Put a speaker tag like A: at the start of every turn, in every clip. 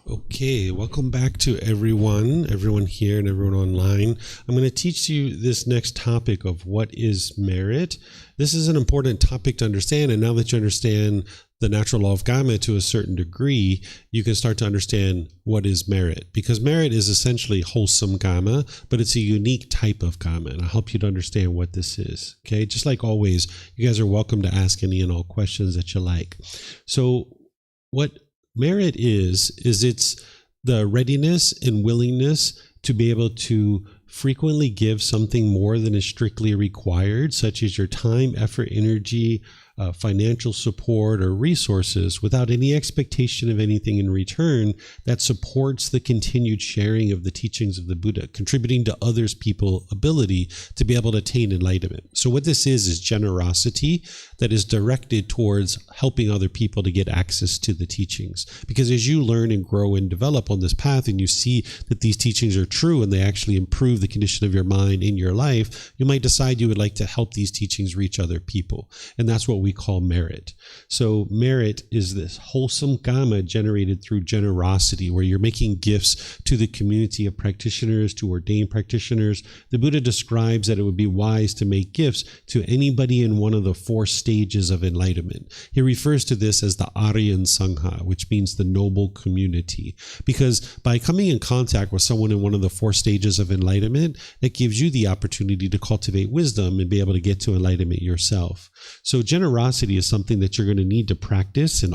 A: Okay, welcome back to everyone here and everyone online. I'm going to teach you this next topic of what is merit. This is an important topic to understand, and now that you understand the natural law of Kamma to a certain degree, you can start to understand what is merit. Because merit is essentially wholesome Kamma, but it's a unique type of Kamma, and I'll help you to understand what this is. Okay, just like always, you guys are welcome to ask any and all questions that you like. So what merit is it's the readiness and willingness to be able to frequently give something more than is strictly required, such as your time, effort, energy, financial support, or resources, without any expectation of anything in return, that supports the continued sharing of the teachings of the Buddha, contributing to others' people's ability to be able to attain enlightenment. So what this is generosity that is directed towards helping other people to get access to the teachings. Because as you learn and grow and develop on this path, and you see that these teachings are true and they actually improve the condition of your mind in your life, you might decide you would like to help these teachings reach other people. And that's what we call merit. So merit is this wholesome Kamma generated through generosity, where you're making gifts to the community of practitioners, to ordained practitioners. The Buddha describes that it would be wise to make gifts to anybody in one of the 4 stages of enlightenment. He refers to this as the Aryan Sangha, which means the noble community. Because by coming in contact with someone in one of the 4 stages of enlightenment, it gives you the opportunity to cultivate wisdom and be able to get to enlightenment yourself. So generosity is something that you're going to need to practice and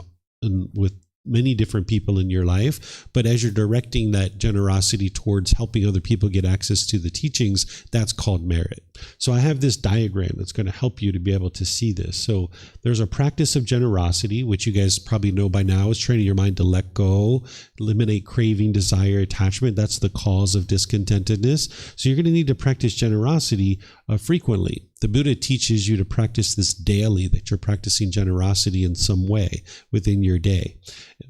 A: with many different people in your life. But as you're directing that generosity towards helping other people get access to the teachings, that's called merit. So I have this diagram that's going to help you to be able to see this. So there's a practice of generosity, which you guys probably know by now is training your mind to let go, eliminate craving, desire, attachment. That's the cause of discontentedness. So you're going to need to practice generosity frequently. The Buddha teaches you to practice this daily, that you're practicing generosity in some way within your day.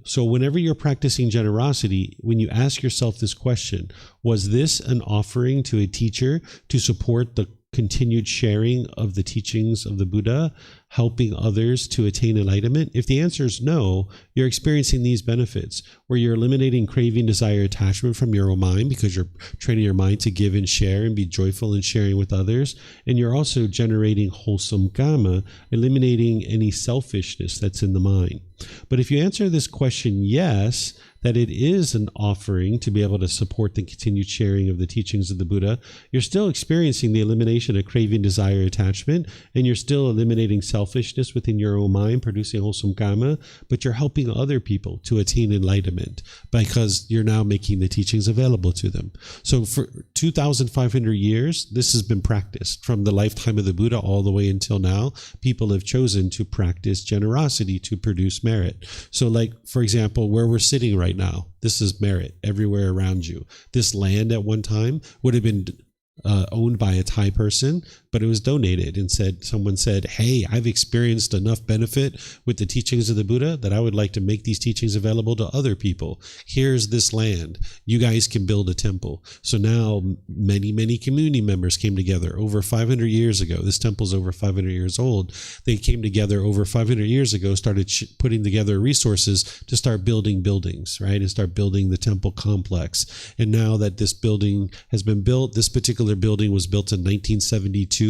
A: So whenever you're practicing generosity, when you ask yourself this question, was this an offering to a teacher to support the continued sharing of the teachings of the Buddha, helping others to attain enlightenment? If the answer is no, you're experiencing these benefits, where you're eliminating craving, desire, attachment from your own mind, because you're training your mind to give and share and be joyful in sharing with others. And you're also generating wholesome Kamma, eliminating any selfishness that's in the mind. But if you answer this question yes, that it is an offering to be able to support the continued sharing of the teachings of the Buddha, you're still experiencing the elimination of craving, desire, attachment, and you're still eliminating selfishness within your own mind, producing wholesome Kamma, but you're helping other people to attain enlightenment because you're now making the teachings available to them. So for 2,500 years, this has been practiced. From the lifetime of the Buddha all the way until now, people have chosen to practice generosity to produce merit. So like, for example, where we're sitting right now, this is merit everywhere around you. This land at one time would have been owned by a Thai person, but it was donated and someone said, hey, I've experienced enough benefit with the teachings of the Buddha that I would like to make these teachings available to other people. Here's this land. You guys can build a temple. So now many community members came together over 500 years ago. This temple's over 500 years old. They came together over 500 years ago, started putting together resources to start building buildings, right? And start building the temple complex. And now that this building has been built, this particular building was built in 1972.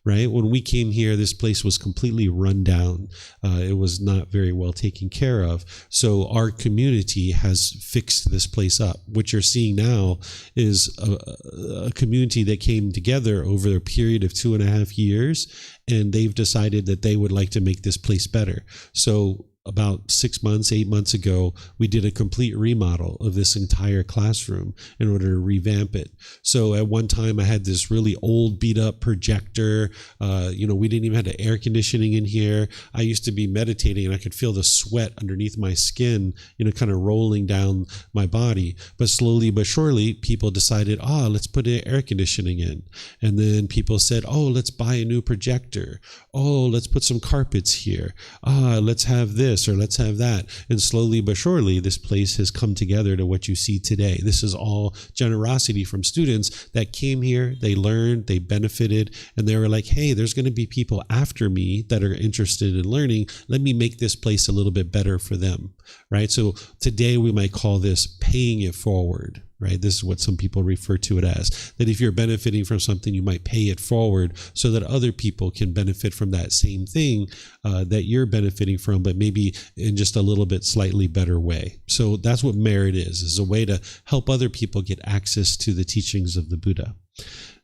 A: Right? When we came here, this place was completely run down. It was not very well taken care of. So our community has fixed this place up. What you're seeing now is a community that came together over a period of 2.5 years, and they've decided that they would like to make this place better. So about 6 months, 8 months ago, we did a complete remodel of this entire classroom in order to revamp it. So at one time I had this really old beat up projector. We didn't even have the air conditioning in here. I used to be meditating and I could feel the sweat underneath my skin, kind of rolling down my body. But slowly but surely, people decided, let's put air conditioning in. And then people said, let's buy a new projector. Let's put some carpets here. Let's have this. this, or let's have that. And slowly but surely, this place has come together to what you see today. This is all generosity from students that came here, they learned, they benefited, and they were like, hey, there's going to be people after me that are interested in learning. Let me make this place a little bit better for them, right? So today we might call this paying it forward. Right? This is what some people refer to it as, that if you're benefiting from something, you might pay it forward so that other people can benefit from that same thing that you're benefiting from, but maybe in just a little bit slightly better way. So that's what merit is a way to help other people get access to the teachings of the Buddha.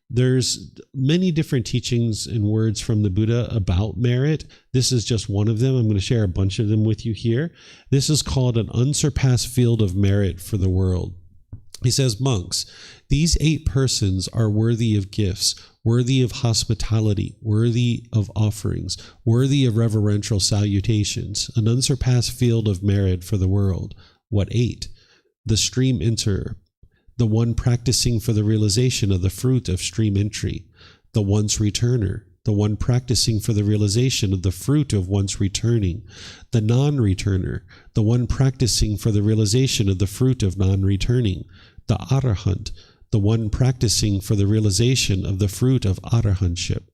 A: There's many different teachings and words from the Buddha about merit. This is just one of them. I'm going to share a bunch of them with you here. This is called an unsurpassed field of merit for the world. He says, monks, these 8 persons are worthy of gifts, worthy of hospitality, worthy of offerings, worthy of reverential salutations, an unsurpassed field of merit for the world. What 8? The stream enterer, the one practicing for the realization of the fruit of stream entry, the once returner, the one practicing for the realization of the fruit of once returning, the non-returner, the one practicing for the realization of the fruit of non-returning, the arahant, the one practicing for the realization of the fruit of arahantship.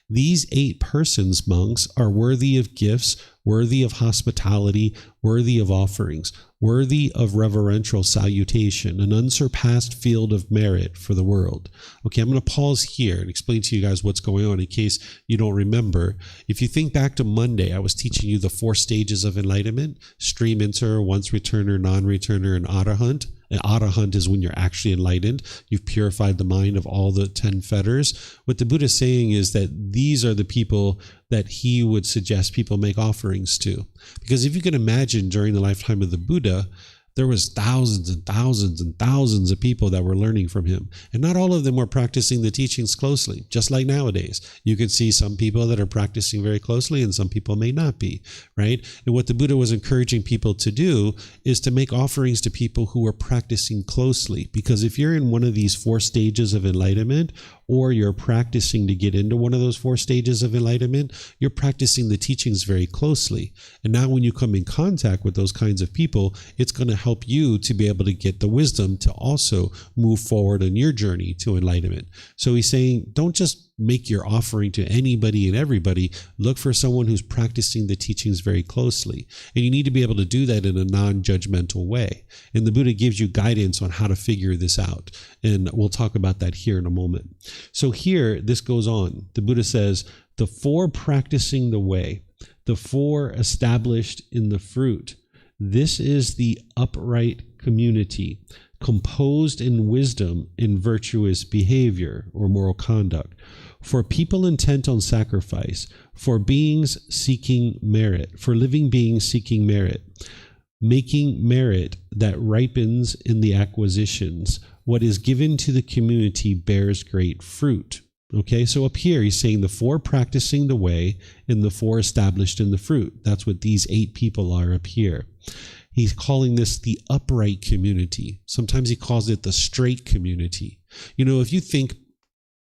A: These 8 persons, monks, are worthy of gifts, worthy of hospitality, worthy of offerings, worthy of reverential salutation, an unsurpassed field of merit for the world. Okay, I'm going to pause here and explain to you guys what's going on in case you don't remember. If you think back to Monday, I was teaching you the 4 stages of enlightenment: stream enterer, once returner, non-returner, and arahant. An arahant is when you're actually enlightened. You've purified the mind of all the 10 fetters. What the Buddha is saying is that these are the people that he would suggest people make offerings to. Because if you can imagine, during the lifetime of the Buddha, there was thousands and thousands and thousands of people that were learning from him. And not all of them were practicing the teachings closely, just like nowadays. You can see some people that are practicing very closely and some people may not be, right? And what the Buddha was encouraging people to do is to make offerings to people who are practicing closely. Because if you're in one of these 4 stages of enlightenment, or you're practicing to get into one of those 4 stages of enlightenment, you're practicing the teachings very closely. And now when you come in contact with those kinds of people, it's going to help you to be able to get the wisdom to also move forward on your journey to enlightenment. So he's saying, don't just make your offering to anybody and everybody. Look for someone who's practicing the teachings very closely. And you need to be able to do that in a non-judgmental way. And the Buddha gives you guidance on how to figure this out. And we'll talk about that here in a moment. So here, this goes on. The Buddha says, the 4 practicing the way, the 4 established in the fruit. This is the upright community, composed in wisdom in virtuous behavior or moral conduct, for people intent on sacrifice, for beings seeking merit, for living beings seeking merit, making merit that ripens in the acquisitions. What is given to the community bears great fruit. Okay, so up here he's saying the 4 practicing the way and the 4 established in the fruit. That's what these 8 people are up here. He's calling this the upright community. Sometimes he calls it the straight community. You know, if you think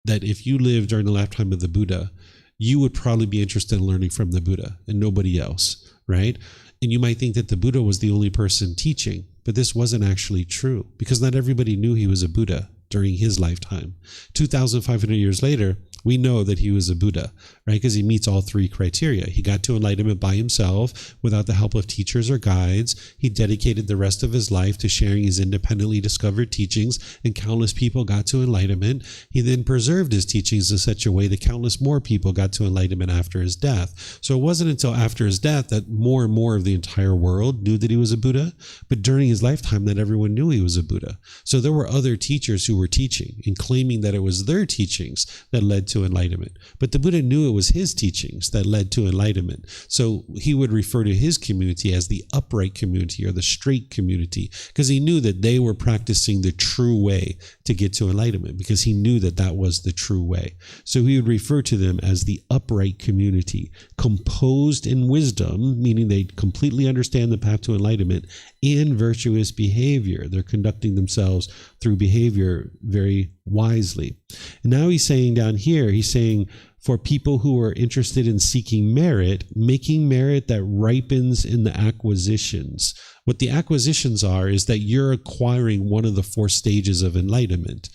A: that if you lived during the lifetime of the Buddha, you would probably be interested in learning from the Buddha and nobody else, right? And you might think that the Buddha was the only person teaching, but this wasn't actually true because not everybody knew he was a Buddha during his lifetime. 2,500 years later, we know that he was a Buddha, right? Because he meets all 3 criteria. He got to enlightenment by himself without the help of teachers or guides. He dedicated the rest of his life to sharing his independently discovered teachings, and countless people got to enlightenment. He then preserved his teachings in such a way that countless more people got to enlightenment after his death. So it wasn't until after his death that more and more of the entire world knew that he was a Buddha, but during his lifetime that everyone knew he was a Buddha. So there were other teachers who were teaching and claiming that it was their teachings that led to enlightenment. But the Buddha knew it was his teachings that led to enlightenment. So he would refer to his community as the upright community or the straight community, because he knew that they were practicing the true way to get to enlightenment, because he knew that that was the true way. So he would refer to them as the upright community, composed in wisdom, meaning they completely understand the path to enlightenment, and virtuous behavior. They're conducting themselves through behavior very wisely. And now he's saying down here, he's saying for people who are interested in seeking merit, making merit that ripens in the acquisitions. What the acquisitions are is that you're acquiring one of the 4 stages of enlightenment.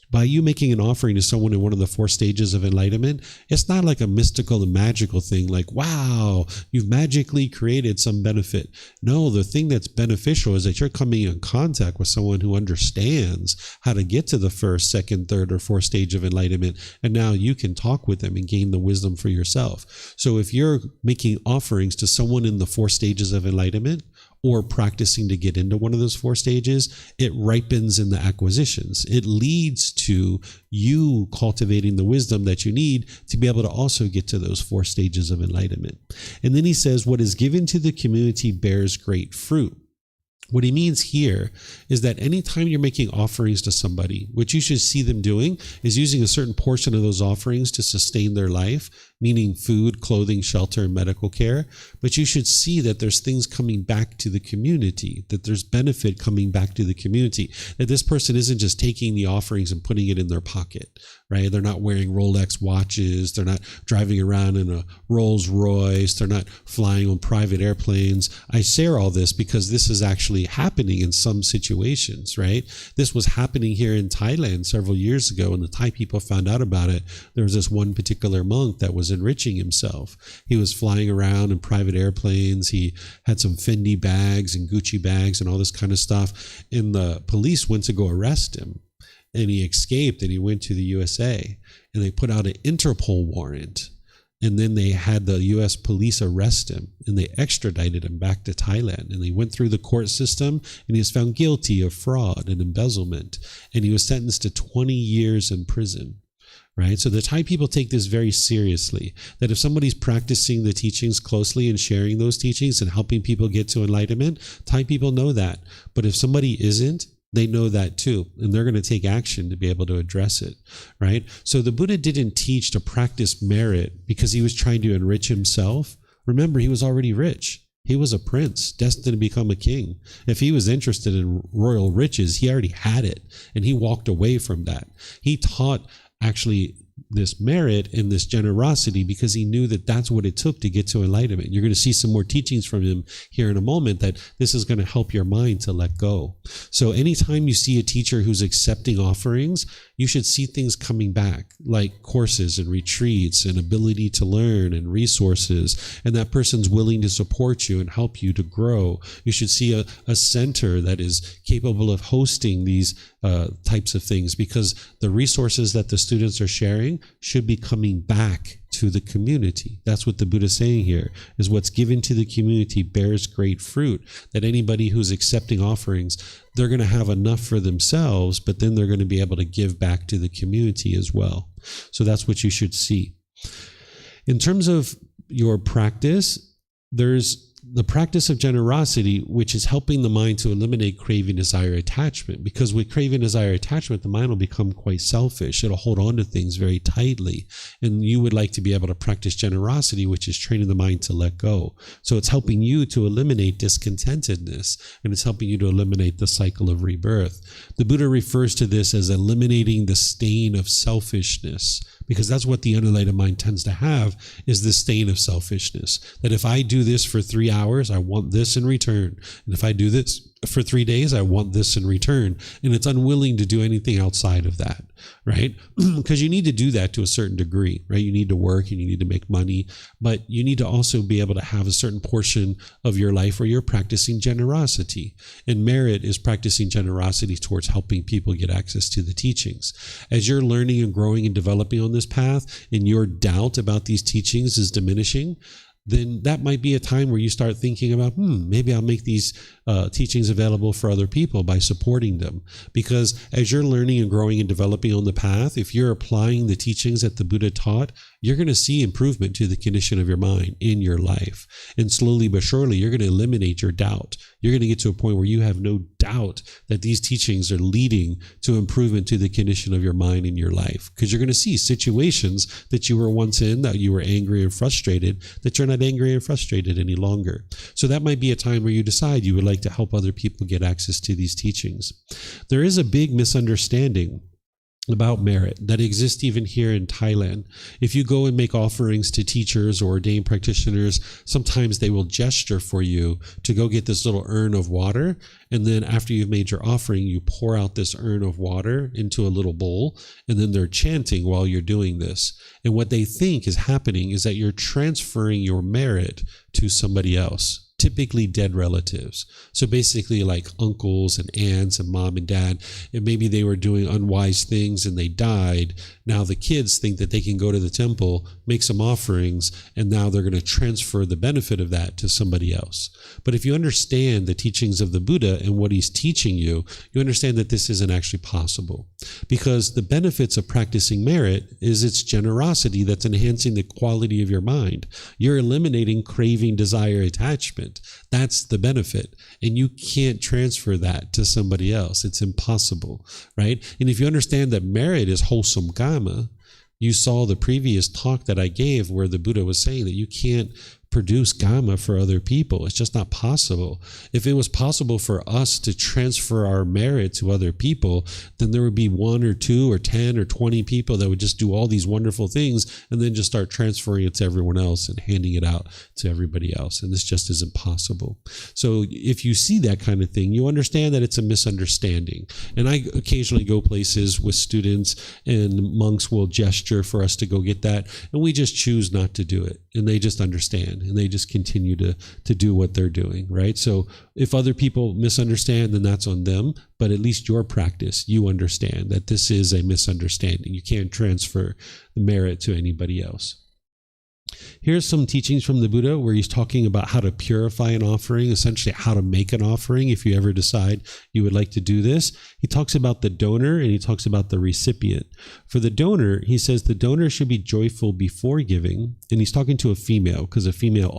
A: By you making an offering to someone in one of the 4 stages of enlightenment, it's not like a mystical and magical thing like, wow, you've magically created some benefit. No, the thing that's beneficial is that you're coming in contact with someone who understands how to get to the 1st, 2nd, 3rd, or 4th stage of enlightenment. And now you can talk with them and gain the wisdom for yourself. So if you're making offerings to someone in the 4 stages of enlightenment, or practicing to get into one of those 4 stages, it ripens in the acquisitions. It leads to you cultivating the wisdom that you need to be able to also get to those 4 stages of enlightenment. And then he says, what is given to the community bears great fruit. What he means here is that anytime you're making offerings to somebody, what you should see them doing is using a certain portion of those offerings to sustain their life, meaning food, clothing, shelter, and medical care. But you should see that there's things coming back to the community, that there's benefit coming back to the community, that this person isn't just taking the offerings and putting it in their pocket, right? They're not wearing Rolex watches. They're not driving around in a Rolls Royce. They're not flying on private airplanes. I share all this because this is actually happening in some situations, right? This was happening here in Thailand several years ago, and the Thai people found out about it. There was this one particular monk that was enriching himself. He was flying around in private airplanes. He had some Fendi bags and Gucci bags and all this kind of stuff. And the police went to go arrest him. And he escaped and he went to the USA. And they put out an Interpol warrant. And then they had the U.S. police arrest him. And they extradited him back to Thailand. And he went through the court system. And he was found guilty of fraud and embezzlement. And he was sentenced to 20 years in prison. Right? So the Thai people take this very seriously, that if somebody's practicing the teachings closely and sharing those teachings and helping people get to enlightenment, Thai people know that. But if somebody isn't, they know that too, and they're going to take action to be able to address it, right? So the Buddha didn't teach to practice merit because he was trying to enrich himself. Remember, he was already rich. He was a prince destined to become a king. If he was interested in royal riches, he already had it, and he walked away from that. He taught actually this merit and this generosity because he knew that that's what it took to get to enlightenment. You're going to see some more teachings from him here in a moment that this is going to help your mind to let go. So anytime you see a teacher who's accepting offerings, you should see things coming back, like courses and retreats and ability to learn and resources, and that person's willing to support you and help you to grow. You should see a center that is capable of hosting these types of things, because the resources that the students are sharing should be coming back to the community. That's what the Buddha is saying here, is what's given to the community bears great fruit. That anybody who's accepting offerings, they're going to have enough for themselves, but then they're going to be able to give back to the community as well. So that's what you should see. In terms of your practice, there's the practice of generosity, which is helping the mind to eliminate craving, desire, attachment. Because with craving, desire, attachment, the mind will become quite selfish. It'll hold on to things very tightly. And you would like to be able to practice generosity, which is training the mind to let go. So it's helping you to eliminate discontentedness, and it's helping you to eliminate the cycle of rebirth. The Buddha refers to this as eliminating the stain of selfishness, because that's what the unenlightened mind tends to have, is the stain of selfishness. That if I do this for 3 hours, I want this in return. And if I do this for 3 days, I want this in return. And it's unwilling to do anything outside of that, right? Because you need to do that to a certain degree, right? You need to work and you need to make money, but you need to also be able to have a certain portion of your life where you're practicing generosity. And merit is practicing generosity towards helping people get access to the teachings. As you're learning and growing and developing on this path, and your doubt about these teachings is diminishing, then that might be a time where you start thinking about, maybe I'll make these teachings available for other people by supporting them. Because as you're learning and growing and developing on the path, if you're applying the teachings that the Buddha taught, you're going to see improvement to the condition of your mind in your life. And slowly but surely, you're going to eliminate your doubt. You're going to get to a point where you have no doubt that these teachings are leading to improvement to the condition of your mind in your life. Because you're going to see situations that you were once in, that you were angry and frustrated, that you're not angry and frustrated any longer. So that might be a time where you decide you would like to help other people get access to these teachings. There is a big misunderstanding about merit that exists even here in Thailand. If you go and make offerings to teachers or ordained practitioners, sometimes they will gesture for you to go get this little urn of water. And then after you've made your offering, you pour out this urn of water into a little bowl. And then they're chanting while you're doing this. And what they think is happening is that you're transferring your merit to somebody else, typically dead relatives. So basically like uncles and aunts and mom and dad, and maybe they were doing unwise things and they died. Now the kids think that they can go to the temple, make some offerings, and now they're going to transfer the benefit of that to somebody else. But if you understand the teachings of the Buddha and what he's teaching you, you understand that this isn't actually possible. Because the benefits of practicing merit is its generosity that's enhancing the quality of your mind. You're eliminating craving, desire, attachment. That's the benefit. And you can't transfer that to somebody else. It's impossible, right? And if you understand that merit is wholesome Kamma, you saw the previous talk that I gave where the Buddha was saying that you can't produce Kamma for other people. It's just not possible. If it was possible for us to transfer our merit to other people, then there would be 1 or 2 or 10 or 20 people that would just do all these wonderful things and then just start transferring it to everyone else and handing it out to everybody else. And this just isn't possible. So if you see that kind of thing, you understand that it's a misunderstanding. And I occasionally go places with students and monks will gesture for us to go get that. And we just choose not to do it. And they just understand. And they just continue to do what they're doing, right? So if other people misunderstand, then that's on them. But at least your practice, you understand that this is a misunderstanding. You can't transfer the merit to anybody else. Here's some teachings from the Buddha where he's talking about how to purify an offering, essentially how to make an offering if you ever decide you would like to do this. He talks about the donor and he talks about the recipient. For the donor, he says the donor should be joyful before giving. And he's talking to a female because a female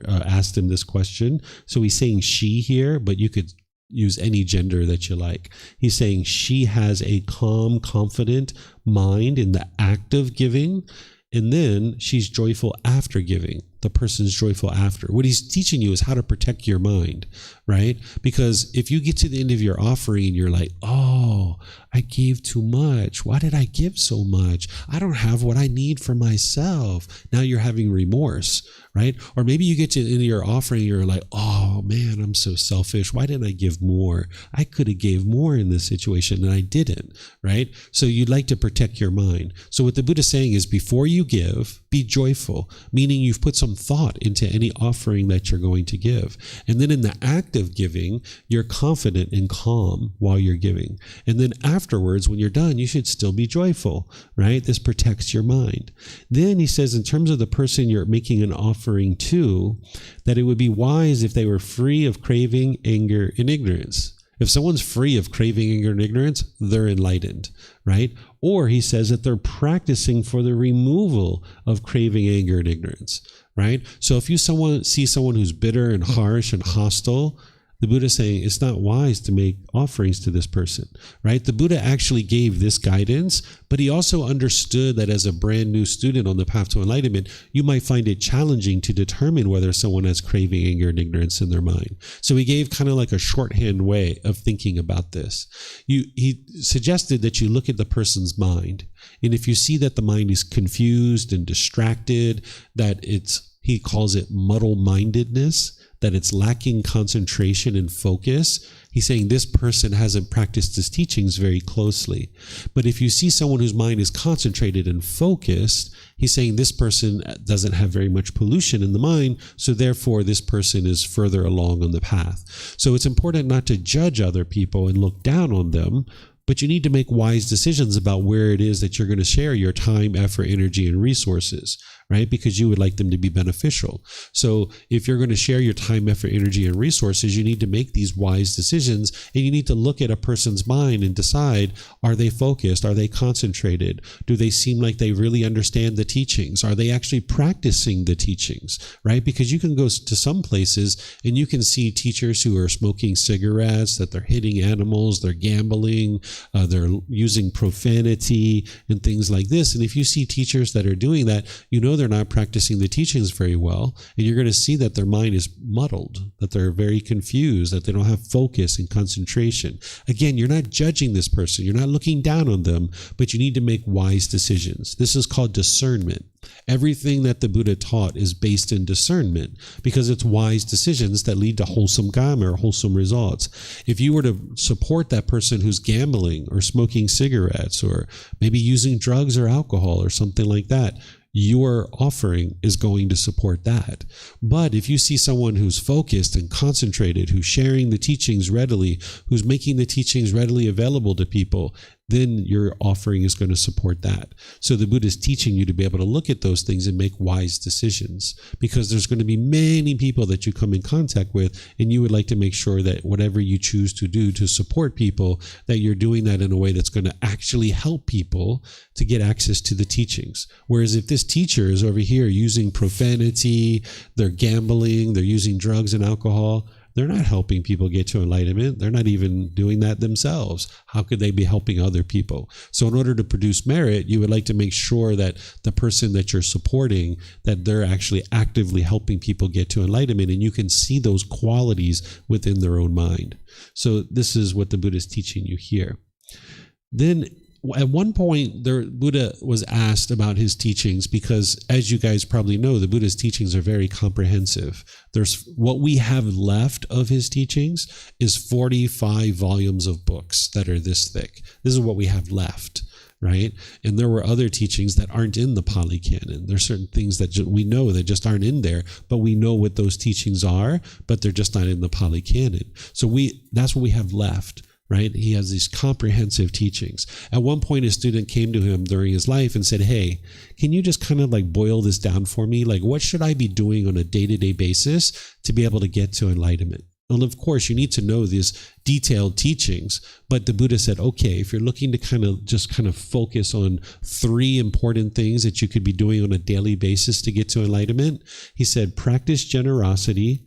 A: asked him this question. So he's saying she here, but you could use any gender that you like. He's saying she has a calm, confident mind in the act of giving. And then she's joyful after giving. The person's joyful after. What he's teaching you is how to protect your mind, right? Because if you get to the end of your offering and you're like, oh, I gave too much. Why did I give so much? I don't have what I need for myself. Now you're having remorse, right? Or maybe you get to the end of your offering and you're like, oh man, I'm so selfish. Why didn't I give more? I could have gave more in this situation and I didn't, right? So you'd like to protect your mind. So what the Buddha is saying is before you give, be joyful, meaning you've put some thought into any offering that you're going to give. And then in the act of giving, you're confident and calm while you're giving. And then afterwards, when you're done, you should still be joyful, right? This protects your mind. Then he says, in terms of the person you're making an offering to, that it would be wise if they were free of craving, anger, and ignorance. If someone's free of craving, anger, and ignorance, they're enlightened, right? Or he says that they're practicing for the removal of craving, anger, and ignorance, right? So if you see someone who's bitter and harsh and hostile, the Buddha is saying it's not wise to make offerings to this person, right? The Buddha actually gave this guidance, but he also understood that as a brand new student on the path to enlightenment, you might find it challenging to determine whether someone has craving, anger, and ignorance in their mind. So he gave kind of like a shorthand way of thinking about this. He suggested that you look at the person's mind. And if you see that the mind is confused and distracted, that he calls it muddle-mindedness, that it's lacking concentration and focus, he's saying this person hasn't practiced his teachings very closely. But if you see someone whose mind is concentrated and focused, he's saying this person doesn't have very much pollution in the mind, so therefore this person is further along on the path. So it's important not to judge other people and look down on them, but you need to make wise decisions about where it is that you're going to share your time, effort, energy, and resources, right? Because you would like them to be beneficial. So if you're going to share your time, effort, energy, and resources, you need to make these wise decisions, and you need to look at a person's mind and decide, are they focused? Are they concentrated? Do they seem like they really understand the teachings? Are they actually practicing the teachings, right? Because you can go to some places and you can see teachers who are smoking cigarettes, that they're hitting animals, they're gambling, they're using profanity and things like this. And if you see teachers that are doing that, you know know they're not practicing the teachings very well, and you're going to see that their mind is muddled, that they're very confused, that they don't have focus and concentration. Again, you're not judging this person. You're not looking down on them, but you need to make wise decisions. This is called discernment. Everything that the Buddha taught is based in discernment because it's wise decisions that lead to wholesome Kamma or wholesome results. If you were to support that person who's gambling or smoking cigarettes or maybe using drugs or alcohol or something like that, your offering is going to support that. But if you see someone who's focused and concentrated, who's sharing the teachings readily, who's making the teachings readily available to people, then your offering is going to support that. So the Buddha is teaching you to be able to look at those things and make wise decisions, because there's going to be many people that you come in contact with, and you would like to make sure that whatever you choose to do to support people, that you're doing that in a way that's going to actually help people to get access to the teachings. Whereas if this teacher is over here using profanity, they're gambling, they're using drugs and alcohol, they're not helping people get to enlightenment. They're not even doing that themselves. How could they be helping other people? So in order to produce merit, you would like to make sure that the person that you're supporting, that they're actually actively helping people get to enlightenment, and you can see those qualities within their own mind. So this is what the Buddha is teaching you here. Then at one point, the Buddha was asked about his teachings because, as you guys probably know, the Buddha's teachings are very comprehensive. There's what we have left of his teachings is 45 volumes of books that are this thick. This is what we have left, right? And there were other teachings that aren't in the Pali Canon. There's certain things that we know that just aren't in there, but we know what those teachings are, but they're just not in the Pali Canon. So that's what we have left. Right? He has these comprehensive teachings. At one point, a student came to him during his life and said, hey, can you just kind of like boil this down for me? Like, what should I be doing on a day-to-day basis to be able to get to enlightenment? Well, of course, you need to know these detailed teachings, but the Buddha said, okay, if you're looking to kind of focus on 3 important things that you could be doing on a daily basis to get to enlightenment, he said, practice generosity,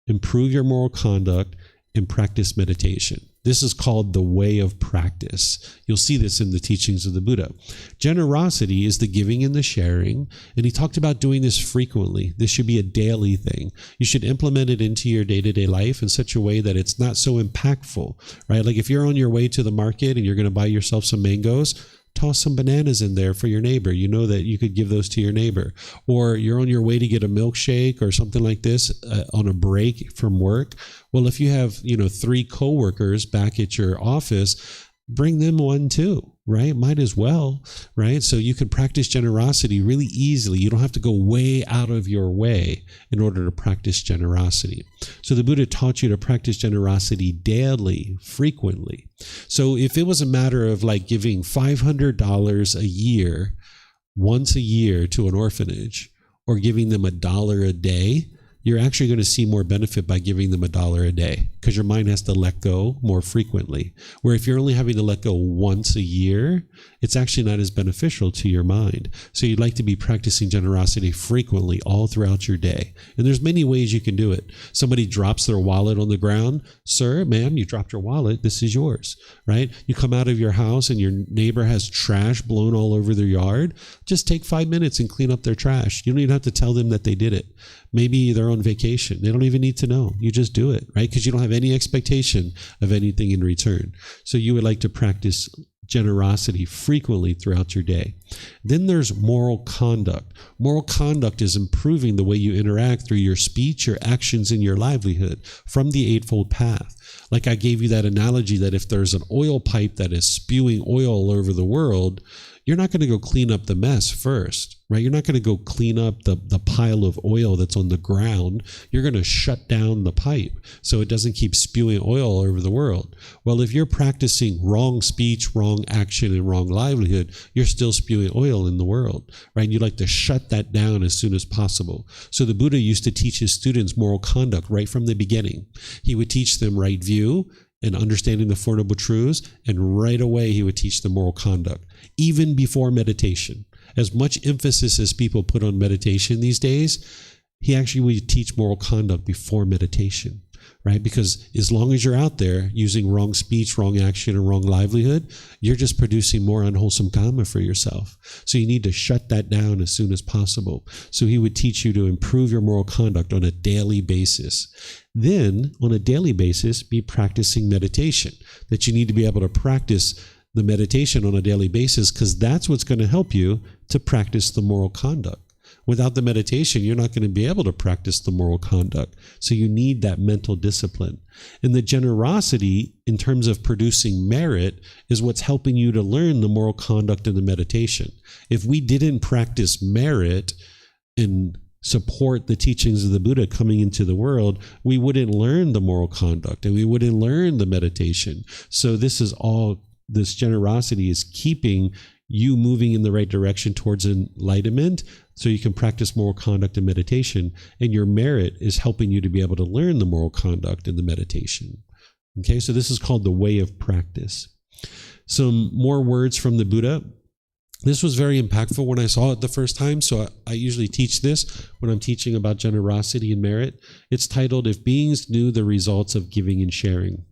A: improve your moral conduct, and practice meditation. This is called the way of practice. You'll see this in the teachings of the Buddha. Generosity is the giving and the sharing, and he talked about doing this frequently. This should be a daily thing. You should implement it into your day-to-day life in such a way that it's not so impactful, right? Like if you're on your way to the market and you're going to buy yourself some mangoes, toss some bananas in there for your neighbor. You know that you could give those to your neighbor. Or you're on your way to get a milkshake or something like this on a break from work. Well, if you have, 3 coworkers back at your office, bring them one too, right? Might as well, right? So you can practice generosity really easily. You don't have to go way out of your way in order to practice generosity. So the Buddha taught you to practice generosity daily, frequently. So if it was a matter of like giving $500 a year, once a year to an orphanage, or giving them $1 a day, you're actually going to see more benefit by giving them $1 a day because your mind has to let go more frequently. Where if you're only having to let go once a year, it's actually not as beneficial to your mind. So you'd like to be practicing generosity frequently all throughout your day. And there's many ways you can do it. Somebody drops their wallet on the ground. Sir, ma'am, you dropped your wallet. This is yours, right? You come out of your house and your neighbor has trash blown all over their yard. Just take 5 minutes and clean up their trash. You don't even have to tell them that they did it. Maybe they're on vacation. They don't even need to know. You just do it, right? Because you don't have any expectation of anything in return. So you would like to practice generosity frequently throughout your day. Then there's moral conduct. Moral conduct is improving the way you interact through your speech, your actions, and your livelihood from the Eightfold Path. Like I gave you that analogy that if there's an oil pipe that is spewing oil all over the world, you're not going to go clean up the mess first, right? You're not going to go clean up the pile of oil that's on the ground. You're going to shut down the pipe so it doesn't keep spewing oil all over the world. Well, if you're practicing wrong speech, wrong action, and wrong livelihood, you're still spewing oil in the world, right? And you'd like to shut that down as soon as possible. So the Buddha used to teach his students moral conduct right from the beginning. He would teach them right view and understanding the Four Noble Truths, and right away he would teach them moral conduct, even before meditation. As much emphasis as people put on meditation these days, he actually would teach moral conduct before meditation, right? Because as long as you're out there using wrong speech, wrong action, and wrong livelihood, you're just producing more unwholesome Kamma for yourself. So you need to shut that down as soon as possible. So he would teach you to improve your moral conduct on a daily basis. Then, on a daily basis, be practicing meditation. That you need to be able to practice the meditation on a daily basis, because that's what's going to help you to practice the moral conduct. Without the meditation, you're not going to be able to practice the moral conduct. So you need that mental discipline. And the generosity, in terms of producing merit, is what's helping you to learn the moral conduct and the meditation. If we didn't practice merit and support the teachings of the Buddha coming into the world, we wouldn't learn the moral conduct and we wouldn't learn the meditation. So this generosity is keeping you moving in the right direction towards enlightenment, so you can practice moral conduct and meditation, and your merit is helping you to be able to learn the moral conduct and the meditation. Okay, so this is called the way of practice. Some more words from the Buddha. This was very impactful when I saw it the first time, so I usually teach this when I'm teaching about generosity and merit. It's titled, "If Beings Knew the Results of Giving and Sharing."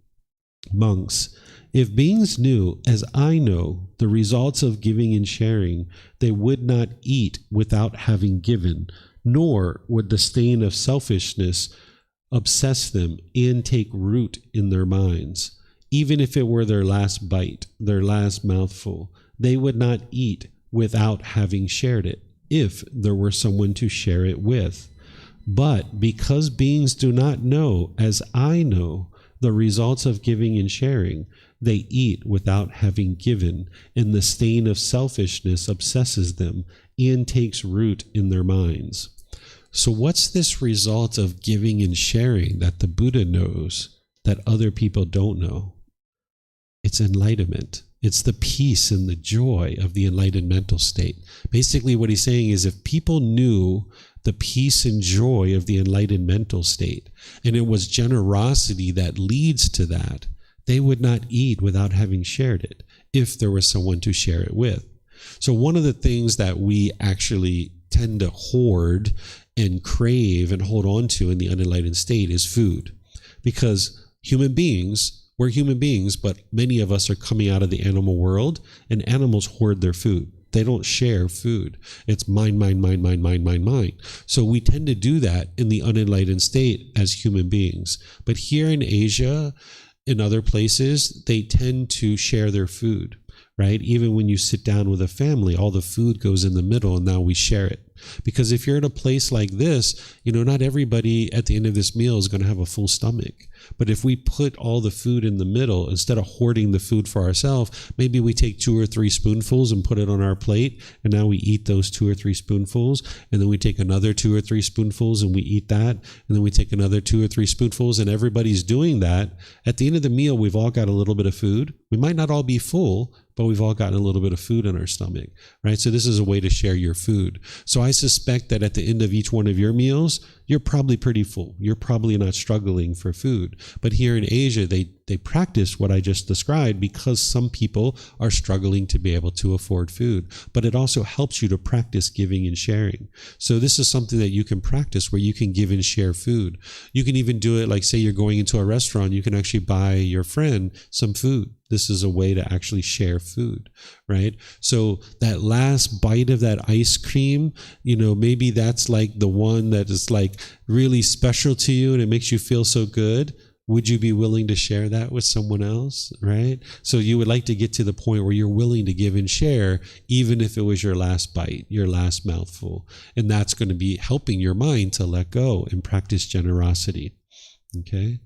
A: Monks, if beings knew, as I know, the results of giving and sharing, they would not eat without having given, nor would the stain of selfishness obsess them and take root in their minds. Even if it were their last bite, their last mouthful, they would not eat without having shared it, if there were someone to share it with. But because beings do not know, as I know, the results of giving and sharing, they eat without having given, and the stain of selfishness obsesses them and takes root in their minds. So what's this result of giving and sharing that the Buddha knows that other people don't know? It's enlightenment. It's the peace and the joy of the enlightened mental state. Basically what he's saying is, if people knew the peace and joy of the enlightened mental state, and it was generosity that leads to that, they would not eat without having shared it, if there was someone to share it with. So one of the things that we actually tend to hoard and crave and hold on to in the unenlightened state is food. Because we're human beings, but many of us are coming out of the animal world, and animals hoard their food. They don't share food. It's mine, mine, mine, mine, mine, mine, mine. So we tend to do that in the unenlightened state as human beings. But here in Asia, in other places, they tend to share their food, right? Even when you sit down with a family, all the food goes in the middle, and now we share it. Because if you're in a place like this, not everybody at the end of this meal is going to have a full stomach. But if we put all the food in the middle, instead of hoarding the food for ourselves, maybe we take 2 or 3 spoonfuls and put it on our plate, and now we eat those 2 or 3 spoonfuls, and then we take another 2 or 3 spoonfuls and we eat that, and then we take another 2 or 3 spoonfuls, and everybody's doing that. At the end of the meal, we've all got a little bit of food. We might not all be full, but we've all gotten a little bit of food in our stomach, right? So this is a way to share your food. So I suspect that at the end of each one of your meals, you're probably pretty full. You're probably not struggling for food. But here in Asia, they practice what I just described because some people are struggling to be able to afford food. But it also helps you to practice giving and sharing. So this is something that you can practice where you can give and share food. You can even do it like, say you're going into a restaurant, you can actually buy your friend some food. This is a way to actually share food, right? So that last bite of that ice cream, maybe that's like the one that is like really special to you and it makes you feel so good. Would you be willing to share that with someone else, right? So you would like to get to the point where you're willing to give and share, even if it was your last bite, your last mouthful. And that's going to be helping your mind to let go and practice generosity, okay?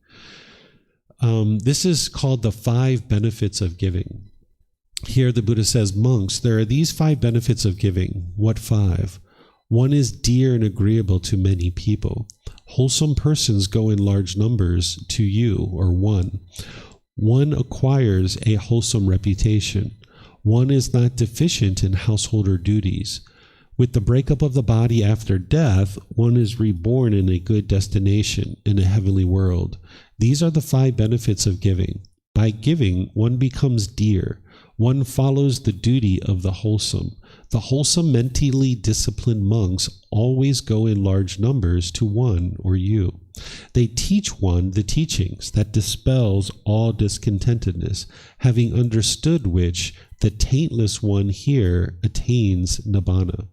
A: This is called the 5 benefits of giving. Here the Buddha says, monks, there are these 5 benefits of giving. What 5? 1 is dear and agreeable to many people. Wholesome persons go in large numbers to you, or 1. 1 acquires a wholesome reputation. 1 is not deficient in householder duties. With the breakup of the body after death, 1 is reborn in a good destination, in a heavenly world. These are the 5 benefits of giving. By giving, 1 becomes dear. 1 follows the duty of the wholesome. The wholesome, mentally disciplined monks always go in large numbers to 1 or you. They teach one the teachings that dispels all discontentedness, having understood which the taintless one here attains nibbana.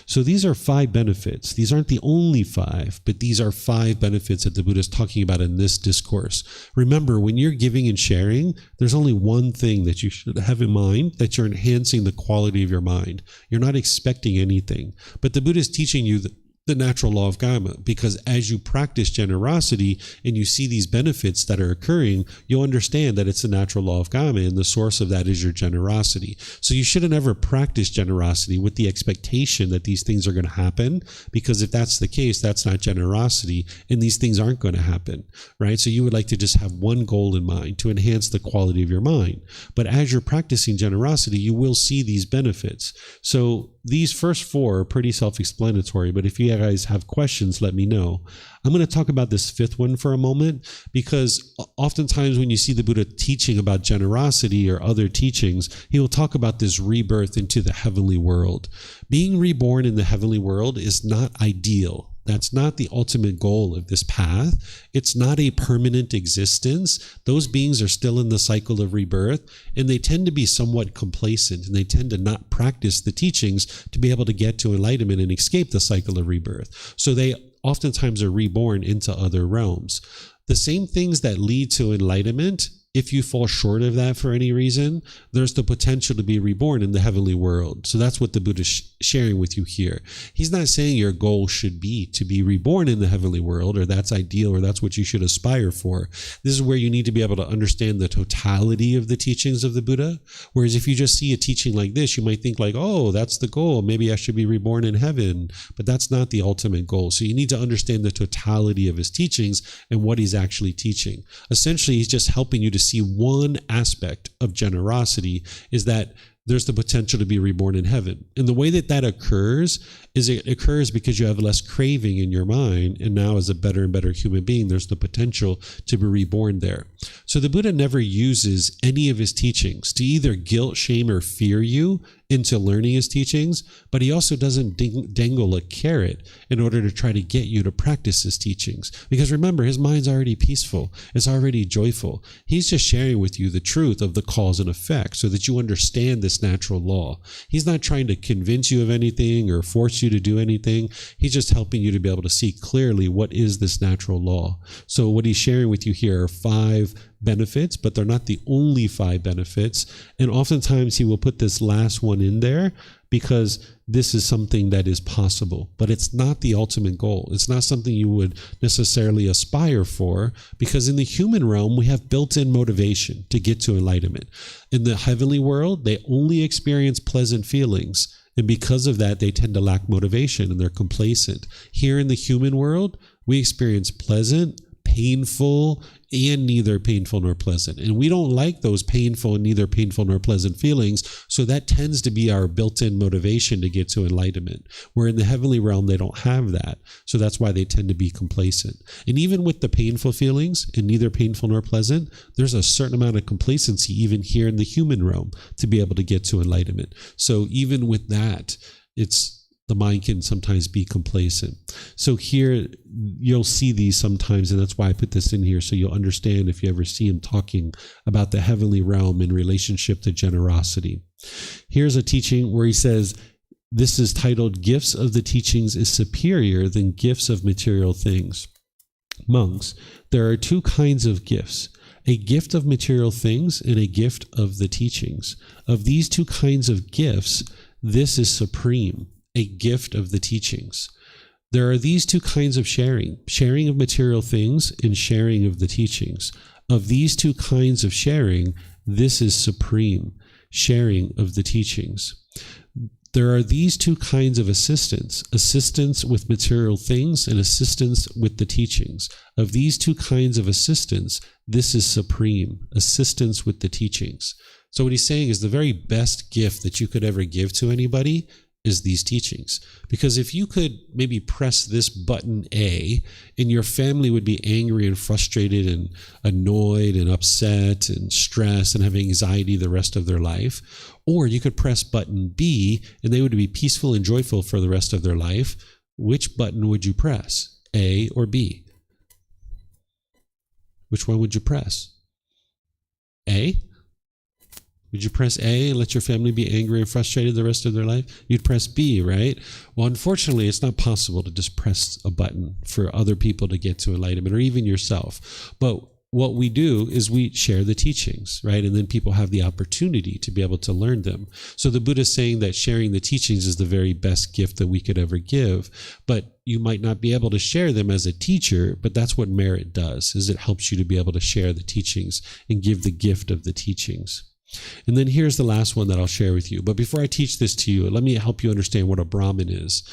A: So these are 5 benefits. These aren't the only 5, but these are 5 benefits that the Buddha is talking about in this discourse. Remember, when you're giving and sharing, there's only one thing that you should have in mind, that you're enhancing the quality of your mind. You're not expecting anything. But the Buddha is teaching you the natural law of Kamma, because as you practice generosity and you see these benefits that are occurring, you'll understand that it's the natural law of Kamma, and the source of that is your generosity. So you shouldn't ever practice generosity with the expectation that these things are going to happen, because if that's the case, that's not generosity, and these things aren't going to happen, right? So you would like to just have one goal in mind, to enhance the quality of your mind. But as you're practicing generosity, you will see these benefits. So these first 4 are pretty self-explanatory, but if you guys have questions, let me know. I'm going to talk about this 5th one for a moment, because oftentimes when you see the Buddha teaching about generosity or other teachings, he will talk about this rebirth into the heavenly world. Being reborn in the heavenly world is not ideal. That's not the ultimate goal of this path. It's not a permanent existence. Those beings are still in the cycle of rebirth, and they tend to be somewhat complacent, and they tend to not practice the teachings to be able to get to enlightenment and escape the cycle of rebirth. So they oftentimes are reborn into other realms. The same things that lead to enlightenment, if you fall short of that for any reason, there's the potential to be reborn in the heavenly world. So that's what the Buddha is sharing with you here. He's not saying your goal should be to be reborn in the heavenly world, or that's ideal, or that's what you should aspire for. This is where you need to be able to understand the totality of the teachings of the Buddha. Whereas if you just see a teaching like this, you might think like, oh, that's the goal. Maybe I should be reborn in heaven. But that's not the ultimate goal. So you need to understand the totality of his teachings and what he's actually teaching. Essentially, he's just helping you to see one aspect of generosity, is that there's the potential to be reborn in heaven. And the way that that occurs is it occurs because you have less craving in your mind, and now as a better and better human being, there's the potential to be reborn there. So the Buddha never uses any of his teachings to either guilt, shame, or fear you into learning his teachings, but he also doesn't dangle a carrot in order to try to get you to practice his teachings. Because remember, his mind's already peaceful. It's already joyful. He's just sharing with you the truth of the cause and effect so that you understand this natural law. He's not trying to convince you of anything or force you to do anything. He's just helping you to be able to see clearly what is this natural law. So what he's sharing with you here are 5 benefits, but they're not the only 5 benefits. And oftentimes he will put this last one in there because this is something that is possible, but it's not the ultimate goal. It's not something you would necessarily aspire for, because in the human realm, we have built-in motivation to get to enlightenment. In the heavenly world, they only experience pleasant feelings. And because of that, they tend to lack motivation and they're complacent. Here in the human world, we experience pleasant, painful, and neither painful nor pleasant. And we don't like those painful and neither painful nor pleasant feelings. So that tends to be our built-in motivation to get to enlightenment. Where in the heavenly realm, they don't have that. So that's why they tend to be complacent. And even with the painful feelings and neither painful nor pleasant, there's a certain amount of complacency even here in the human realm to be able to get to enlightenment. So even with that, the mind can sometimes be complacent. So here you'll see these sometimes, and that's why I put this in here, so you'll understand if you ever see him talking about the heavenly realm in relationship to generosity. Here's a teaching where he says, this is titled, Gifts of the Teachings is Superior Than Gifts of Material Things. Monks, there are 2 kinds of gifts, a gift of material things and a gift of the teachings. Of these 2 kinds of gifts, this is supreme, a gift of the teachings. There are these 2 kinds of sharing of material things and sharing of the teachings. Of these 2 kinds of sharing, this is supreme, sharing of the teachings. There are these 2 kinds of assistance with material things and assistance with the teachings. Of these 2 kinds of assistance, this is supreme, assistance with the teachings. So what he's saying is the very best gift that you could ever give to anybody is these teachings. Because if you could maybe press this button A, and your family would be angry and frustrated and annoyed and upset and stressed and have anxiety the rest of their life, or you could press button B and they would be peaceful and joyful for the rest of their life, which button would you press, A or B? which one would you press? A? Would you press A and let your family be angry and frustrated the rest of their life? You'd press B, right? Well, unfortunately, it's not possible to just press a button for other people to get to enlightenment, or even yourself. But what we do is we share the teachings, right? And then people have the opportunity to be able to learn them. So the Buddha is saying that sharing the teachings is the very best gift that we could ever give. But you might not be able to share them as a teacher, but that's what merit does, is it helps you to be able to share the teachings and give the gift of the teachings. And then here's the last one that I'll share with you. But before I teach this to you, let me help you understand what a Brahmin is,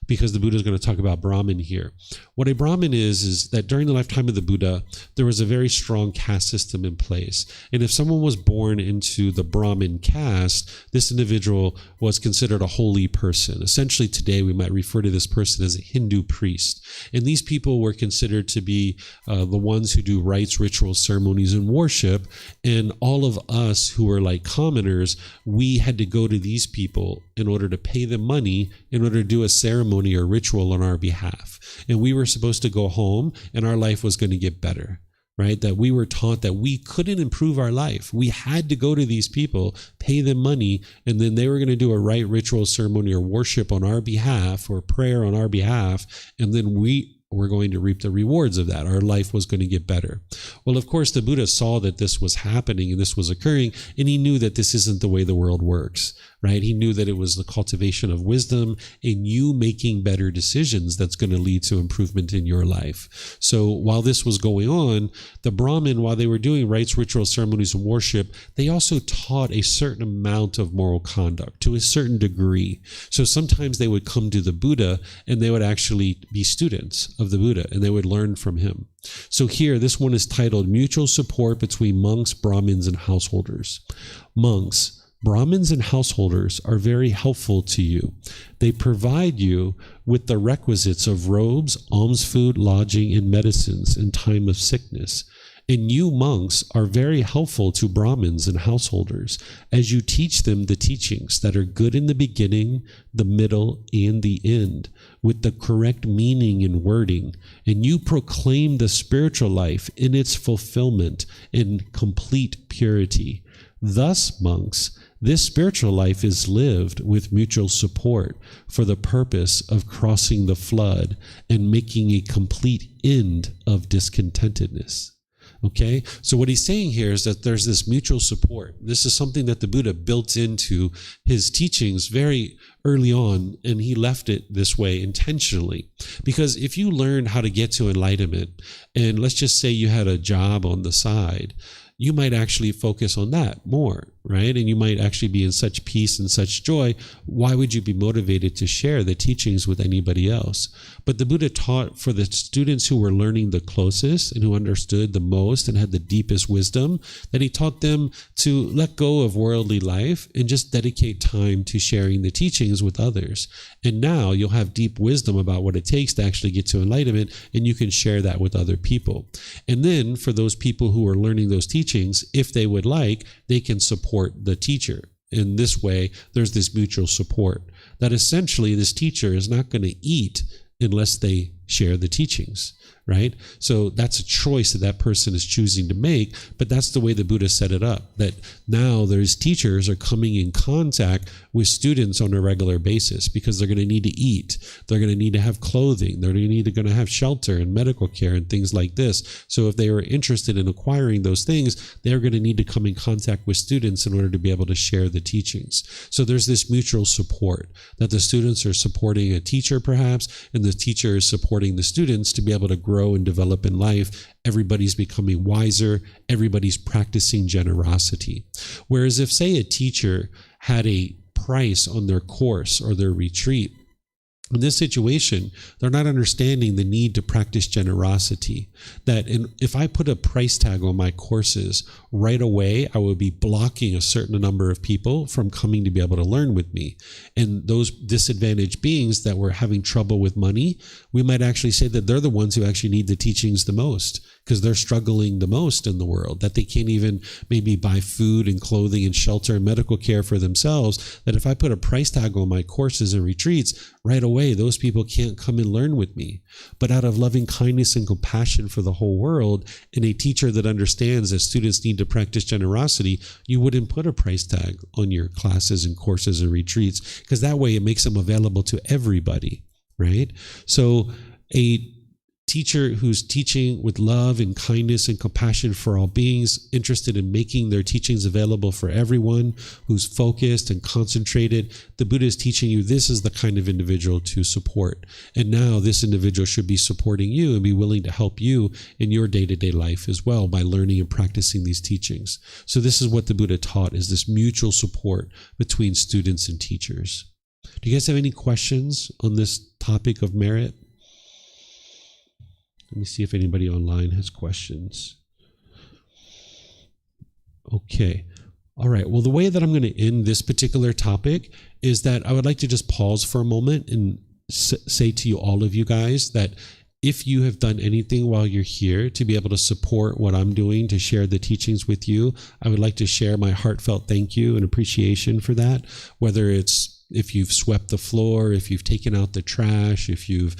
A: because the Buddha is going to talk about Brahmin here. What a Brahmin is that during the lifetime of the Buddha, there was a very strong caste system in place. And if someone was born into the Brahmin caste, this individual was considered a holy person. Essentially, today we might refer to this person as a Hindu priest. And these people were considered to be the ones who do rites, rituals, ceremonies, and worship. And all of us who were like commoners, we had to go to these people in order to pay them money in order to do a ceremony or ritual on our behalf. And we were supposed to go home and our life was going to get better, right? That we were taught that we couldn't improve our life. We had to go to these people, pay them money, and then they were going to do a rite, ritual, ceremony, or worship on our behalf, or prayer on our behalf, and then we're going to reap the rewards of that. Our life was going to get better. Well, of course, the Buddha saw that this was happening and this was occurring, and he knew that this isn't the way the world works, right? He knew that it was the cultivation of wisdom and you making better decisions that's going to lead to improvement in your life. So while this was going on, the Brahmin, while they were doing rites, rituals, ceremonies, and worship, they also taught a certain amount of moral conduct to a certain degree. So sometimes they would come to the Buddha and they would actually be students of the Buddha, and they would learn from him. So here, this one is titled Mutual Support Between Monks, Brahmins, and Householders. Monks, Brahmins, and householders are very helpful to you. They provide you with the requisites of robes, alms food, lodging, and medicines in time of sickness. And you monks are very helpful to Brahmins and householders as you teach them the teachings that are good in the beginning, the middle, and the end, with the correct meaning and wording. And you proclaim the spiritual life in its fulfillment in complete purity. Thus, monks, this spiritual life is lived with mutual support for the purpose of crossing the flood and making a complete end of discontentedness. Okay, so what he's saying here is that there's this mutual support. This is something that the Buddha built into his teachings very early on, and he left it this way intentionally. Because if you learn how to get to enlightenment, and let's just say you had a job on the side, you might actually focus on that more, right? And you might actually be in such peace and such joy. Why would you be motivated to share the teachings with anybody else? But the Buddha taught for the students who were learning the closest and who understood the most and had the deepest wisdom, that he taught them to let go of worldly life and just dedicate time to sharing the teachings with others. And now you'll have deep wisdom about what it takes to actually get to enlightenment, and you can share that with other people. And then for those people who are learning those teachings, if they would like, they can support the teacher. In this way, there's this mutual support that essentially this teacher is not going to eat unless they share the teachings, right? So that's a choice that that person is choosing to make, but that's the way the Buddha set it up, that now these teachers are coming in contact with students on a regular basis because they're going to need to eat, they're going to need to have clothing, they're going to have shelter and medical care and things like this. So if they are interested in acquiring those things, they're going to need to come in contact with students in order to be able to share the teachings. So there's this mutual support, that the students are supporting a teacher perhaps, and the teacher is supporting the students to be able to grow and develop in life. Everybody's becoming wiser. Everybody's practicing generosity. Whereas if, say, a teacher had a price on their course or their retreat, in this situation, they're not understanding the need to practice generosity. That if I put a price tag on my courses right away, I would be blocking a certain number of people from coming to be able to learn with me. And those disadvantaged beings that were having trouble with money, we might actually say that they're the ones who actually need the teachings the most, because they're struggling the most in the world, that they can't even maybe buy food and clothing and shelter and medical care for themselves. That if I put a price tag on my courses and retreats, right away way, those people can't come and learn with me. But out of loving kindness and compassion for the whole world, and a teacher that understands that students need to practice generosity, you wouldn't put a price tag on your classes and courses and retreats, because that way it makes them available to everybody, right? So a teacher who's teaching with love and kindness and compassion for all beings, interested in making their teachings available for everyone, who's focused and concentrated, the Buddha is teaching you this is the kind of individual to support. And now this individual should be supporting you and be willing to help you in your day-to-day life as well by learning and practicing these teachings. So this is what the Buddha taught, is this mutual support between students and teachers. Do you guys have any questions on this topic of merit? Let me see if anybody online has questions. Okay. All right. Well, the way that I'm going to end this particular topic is that I would like to just pause for a moment and say to you, all of you guys, that if you have done anything while you're here to be able to support what I'm doing, to share the teachings with you, I would like to share my heartfelt thank you and appreciation for that, whether it's if you've swept the floor, if you've taken out the trash, if you've,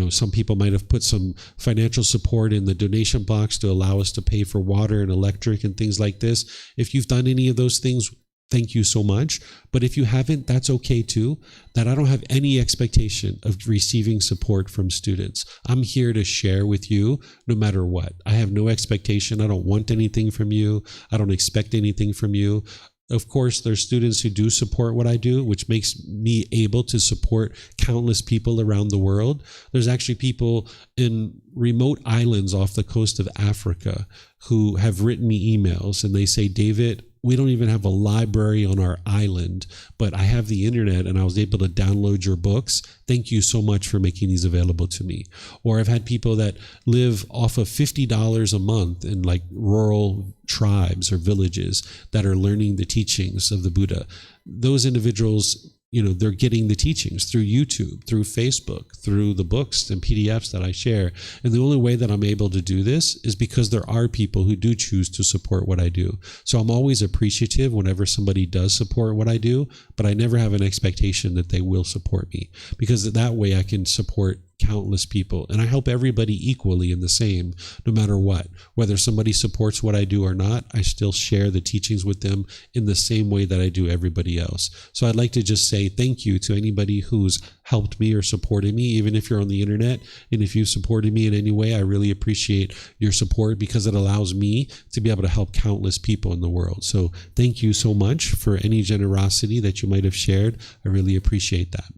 A: some people might have put some financial support in the donation box to allow us to pay for water and electric and things like this. If you've done any of those things, thank you so much. But if you haven't, that's okay too. That I don't have any expectation of receiving support from students. I'm here to share with you no matter what. I have no expectation. I don't want anything from you. I don't expect anything from you. Of course, there's students who do support what I do, which makes me able to support countless people around the world. There's actually people in remote islands off the coast of Africa who have written me emails, and they say, David, we don't even have a library on our island, but I have the internet and I was able to download your books. Thank you so much for making these available to me. Or I've had people that live off of $50 a month in like rural tribes or villages that are learning the teachings of the Buddha. Those individuals, they're getting the teachings through YouTube, through Facebook, through the books and PDFs that I share. And the only way that I'm able to do this is because there are people who do choose to support what I do. So I'm always appreciative whenever somebody does support what I do, but I never have an expectation that they will support me, because that way I can support countless people. And I help everybody equally in the same, no matter what. Whether somebody supports what I do or not, I still share the teachings with them in the same way that I do everybody else. So I'd like to just say thank you to anybody who's helped me or supported me, even if you're on the internet. And if you've supported me in any way, I really appreciate your support, because it allows me to be able to help countless people in the world. So thank you so much for any generosity that you might have shared. I really appreciate that.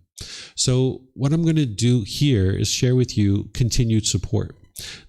A: So what I'm going to do here is share with you continued support,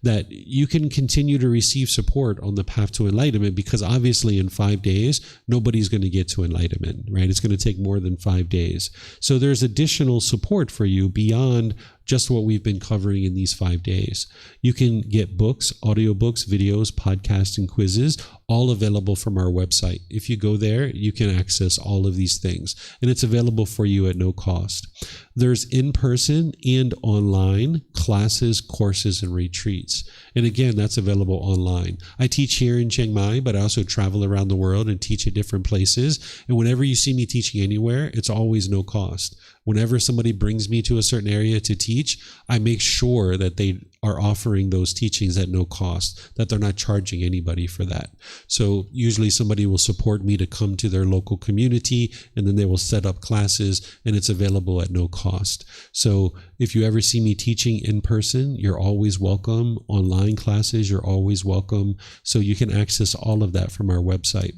A: that you can continue to receive support on the path to enlightenment, because obviously in 5 days, nobody's going to get to enlightenment, right? It's going to take more than 5 days. So there's additional support for you beyond just what we've been covering in these 5 days. You can get books, audiobooks, videos, podcasts, and quizzes, all available from our website. If you go there, you can access all of these things, and it's available for you at no cost. There's in-person and online classes, courses, and retreats. And again, that's available online. I teach here in Chiang Mai, but I also travel around the world and teach at different places. And whenever you see me teaching anywhere, it's always no cost. Whenever somebody brings me to a certain area to teach, I make sure that they are offering those teachings at no cost, that they're not charging anybody for that. So usually somebody will support me to come to their local community, and then they will set up classes, and it's available at no cost. So if you ever see me teaching in person, you're always welcome. Online classes, you're always welcome. So you can access all of that from our website.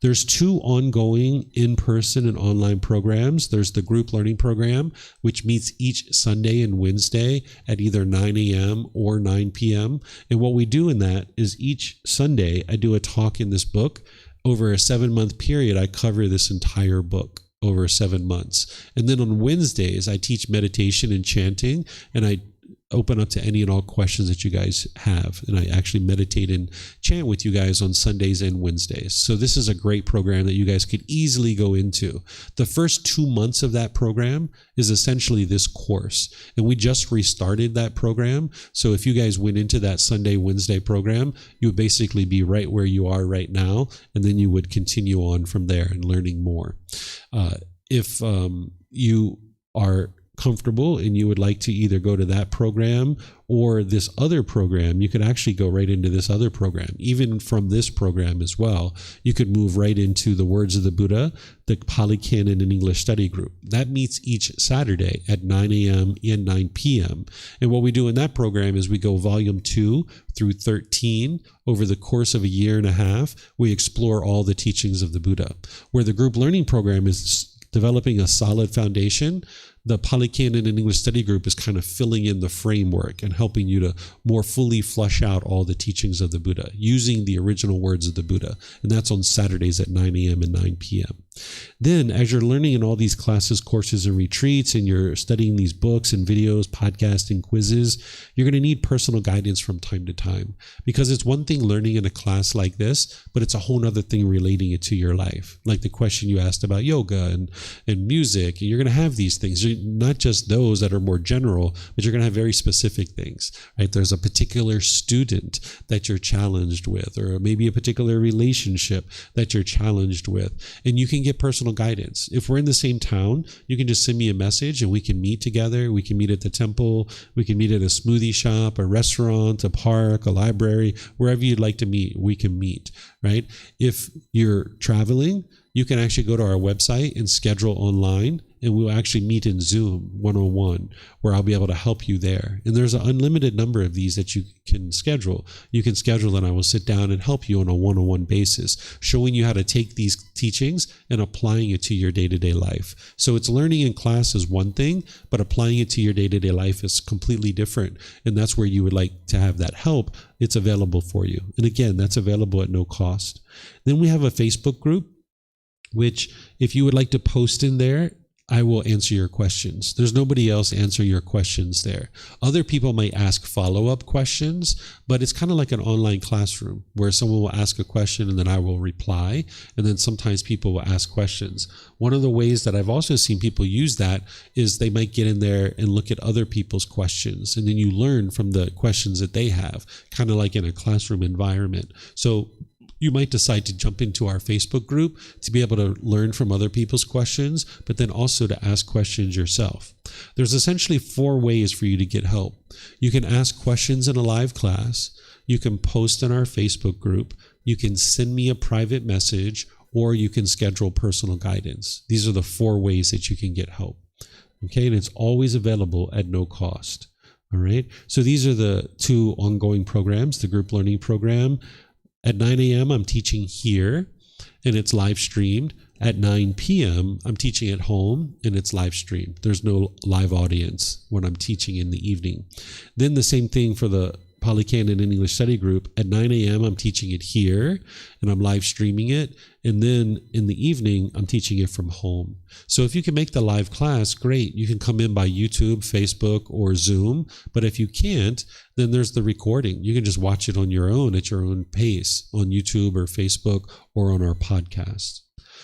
A: There's 2 ongoing in-person and online programs. There's the group learning program, which meets each Sunday and Wednesday at either 9 a.m. or 9 p.m. And what we do in that is each Sunday, I do a talk in this book. Over a 7-month period, I cover this entire book over 7 months. And then on Wednesdays, I teach meditation and chanting, and I open up to any and all questions that you guys have. And I actually meditate and chant with you guys on Sundays and Wednesdays. So this is a great program that you guys could easily go into. The first 2 months of that program is essentially this course. And we just restarted that program. So if you guys went into that Sunday, Wednesday program, you would basically be right where you are right now. And then you would continue on from there and learning more. If you are comfortable and you would like to either go to that program or this other program, you could actually go right into this other program. Even from this program as well, you could move right into the Words of the Buddha, the Pali Canon and English study group. That meets each Saturday at 9 a.m. and 9 p.m. And what we do in that program is we go volume 2 through 13 over the course of a year and a half. We explore all the teachings of the Buddha. Where the group learning program is developing a solid foundation, the Pali Canon and English study group is kind of filling in the framework and helping you to more fully flush out all the teachings of the Buddha using the original words of the Buddha. And that's on Saturdays at 9 a.m. and 9 p.m. Then, as you're learning in all these classes, courses, and retreats, and you're studying these books and videos, podcasts, and quizzes, you're going to need personal guidance from time to time. Because it's one thing learning in a class like this, but it's a whole other thing relating it to your life. Like the question you asked about yoga and music. You're going to have these things. You're not just those that are more general, but you're going to have very specific things, right? There's a particular student that you're challenged with, or maybe a particular relationship that you're challenged with. And you can get personal guidance. If we're in the same town, you can just send me a message and we can meet together. We can meet at the temple. We can meet at a smoothie shop, a restaurant, a park, a library, wherever you'd like to meet, we can meet, right? If you're traveling, you can actually go to our website and schedule online, and we'll actually meet in Zoom one-on-one, where I'll be able to help you there. And there's an unlimited number of these that you can schedule. You can schedule, and I will sit down and help you on a one-on-one basis, showing you how to take these teachings and applying it to your day-to-day life. So it's learning in class is one thing, but applying it to your day-to-day life is completely different. And that's where you would like to have that help. It's available for you. And again, that's available at no cost. Then we have a Facebook group, which if you would like to post in there, I will answer your questions. There's nobody else answer your questions there. Other people might ask follow-up questions, but it's kind of like an online classroom where someone will ask a question and then I will reply. And then sometimes people will ask questions. One of the ways that I've also seen people use that is they might get in there and look at other people's questions. And then you learn from the questions that they have, kind of like in a classroom environment. So you might decide to jump into our Facebook group to be able to learn from other people's questions, but then also to ask questions yourself. There's essentially 4 ways for you to get help. You can ask questions in a live class. You can post in our Facebook group. You can send me a private message, or you can schedule personal guidance. These are the 4 ways that you can get help. Okay, and it's always available at no cost. All right, so these are the 2 ongoing programs, the group learning program. At 9 a.m., I'm teaching here, and it's live streamed. At 9 p.m., I'm teaching at home, and it's live streamed. There's no live audience when I'm teaching in the evening. Then the same thing for the Pali Canon and English study group. At 9 a.m., I'm teaching it here, and I'm live streaming it. And then in the evening, I'm teaching it from home. So if you can make the live class, great. You can come in by YouTube, Facebook, or Zoom. But if you can't, then there's the recording. You can just watch it on your own at your own pace on YouTube or Facebook or on our podcast.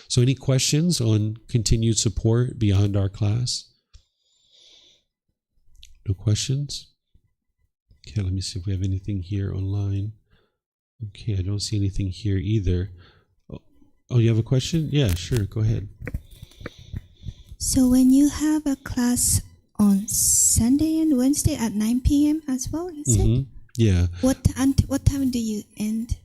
A: So any questions on continued support beyond our class? No questions? Okay, let me see if we have anything here online. Okay, I don't see anything here either. Oh, you have a question? Yeah, sure. Go ahead.
B: So when you have a class on Sunday and Wednesday at 9 p.m. as well, is it?
A: Yeah.
B: What time do you end?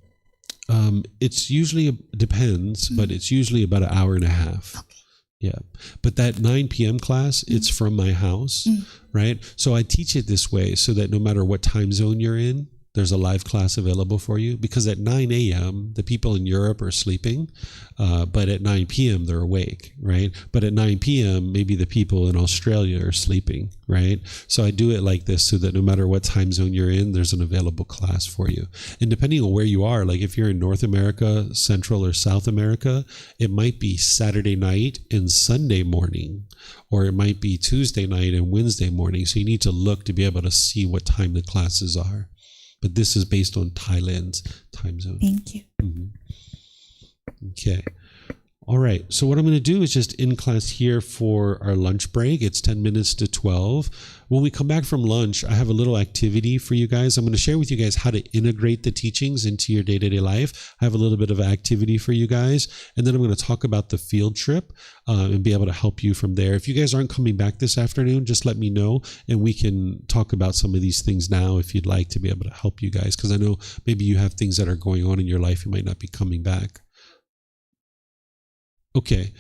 A: It's usually, depends, but it's usually about an hour and a half.
B: Okay.
A: Yeah. But that 9 p.m. class, it's from my house, right? So I teach it this way so that no matter what time zone you're in, there's a live class available for you, because at 9 a.m., the people in Europe are sleeping, but at 9 p.m., they're awake, right? But at 9 p.m., maybe the people in Australia are sleeping, right? So I do it like this so that no matter what time zone you're in, there's an available class for you. And depending on where you are, like if you're in North America, Central or South America, it might be Saturday night and Sunday morning, or it might be Tuesday night and Wednesday morning. So you need to look to be able to see what time the classes are. But this is based on Thailand's time zone.
B: Thank you.
A: Okay. All right, so what I'm going to do is just in class here for our lunch break. It's 10 minutes to 12. When we come back from lunch, I have a little activity for you guys. I'm going to share with you guys how to integrate the teachings into your day-to-day life. I have a little bit of activity for you guys, and then I'm going to talk about the field trip and be able to help you from there. If you guys aren't coming back this afternoon, just let me know, and we can talk about some of these things now if you'd like, to be able to help you guys, because I know maybe you have things that are going on in your life. You might not be coming back. Okay,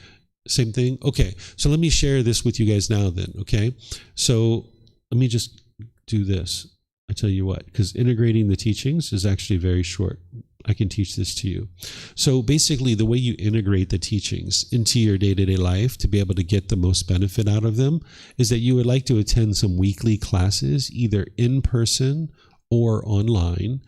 A: same thing. Okay, so let me share this with you guys now then, okay? So let me just do this. I tell you what, because integrating the teachings is actually very short. I can teach this to you. So basically, the way you integrate the teachings into your day-to-day life to be able to get the most benefit out of them is that you would like to attend some weekly classes, either in person or online,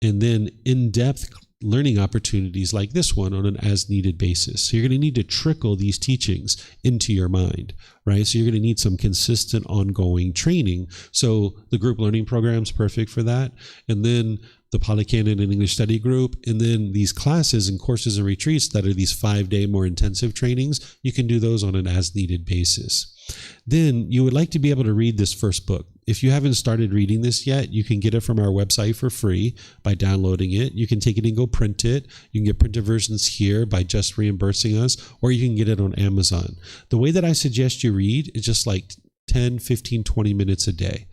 A: and then in-depth learning opportunities like this one on an as-needed basis. So you're going to need to trickle these teachings into your mind, right? So you're going to need some consistent ongoing training. So the group learning program is perfect for that. And then the Pali Canon and English Study Group, and then these classes and courses and retreats that are these 5-day more intensive trainings, you can do those on an as-needed basis. Then you would like to be able to read this first book. If you haven't started reading this yet, you can get it from our website for free by downloading it. You can take it and go print it. You can get printed versions here by just reimbursing us, or you can get it on Amazon. The way that I suggest you read is just like 10, 15, 20 minutes a day.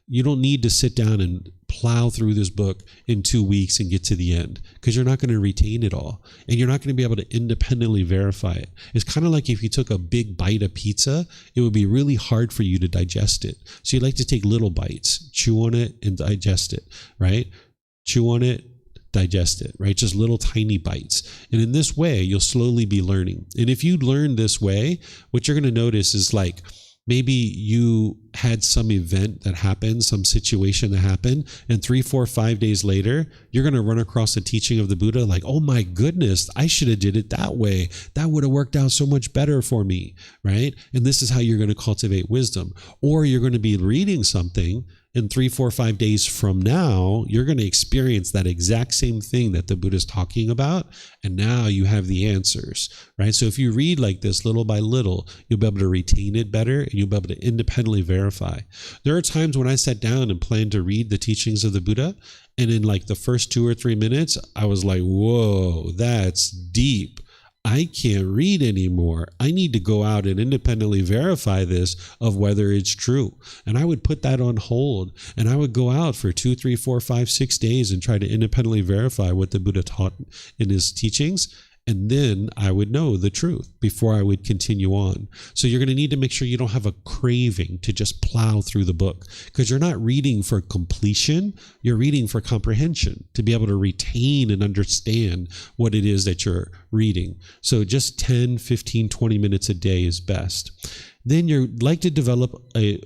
A: You don't need to sit down and plow through this book in 2 weeks and get to the end, because you're not going to retain it all, and you're not going to be able to independently verify it. It's kind of like if you took a big bite of pizza, it would be really hard for you to digest it. So you'd like to take little bites, chew on it and digest it, right? Chew on it, digest it, right? Just little tiny bites. And in this way, you'll slowly be learning. And if you learn this way, what you're going to notice is like, maybe you had some event that happened, some situation that happened, and 3, 4, 5 days later, you're going to run across a teaching of the Buddha like, oh my goodness, I should have did it that way. That would have worked out so much better for me, right? And this is how you're going to cultivate wisdom. Or you're going to be reading something, and 3, 4, 5 days from now, you're going to experience that exact same thing that the Buddha is talking about, and now you have the answers, right? So if you read like this little by little, you'll be able to retain it better, and you'll be able to independently verify. There are times when I sat down and planned to read the teachings of the Buddha, and in like the first 2 or 3 minutes, I was like, whoa, that's deep. I can't read anymore. I need to go out and independently verify this of whether it's true. And I would put that on hold, and I would go out for 2, 3, 4, 5, 6 days and try to independently verify what the Buddha taught in his teachings. And then I would know the truth before I would continue on. So you're going to need to make sure you don't have a craving to just plow through the book, because you're not reading for completion. You're reading for comprehension, to be able to retain and understand what it is that you're reading. So just 10, 15, 20 minutes a day is best. Then you'd like to develop a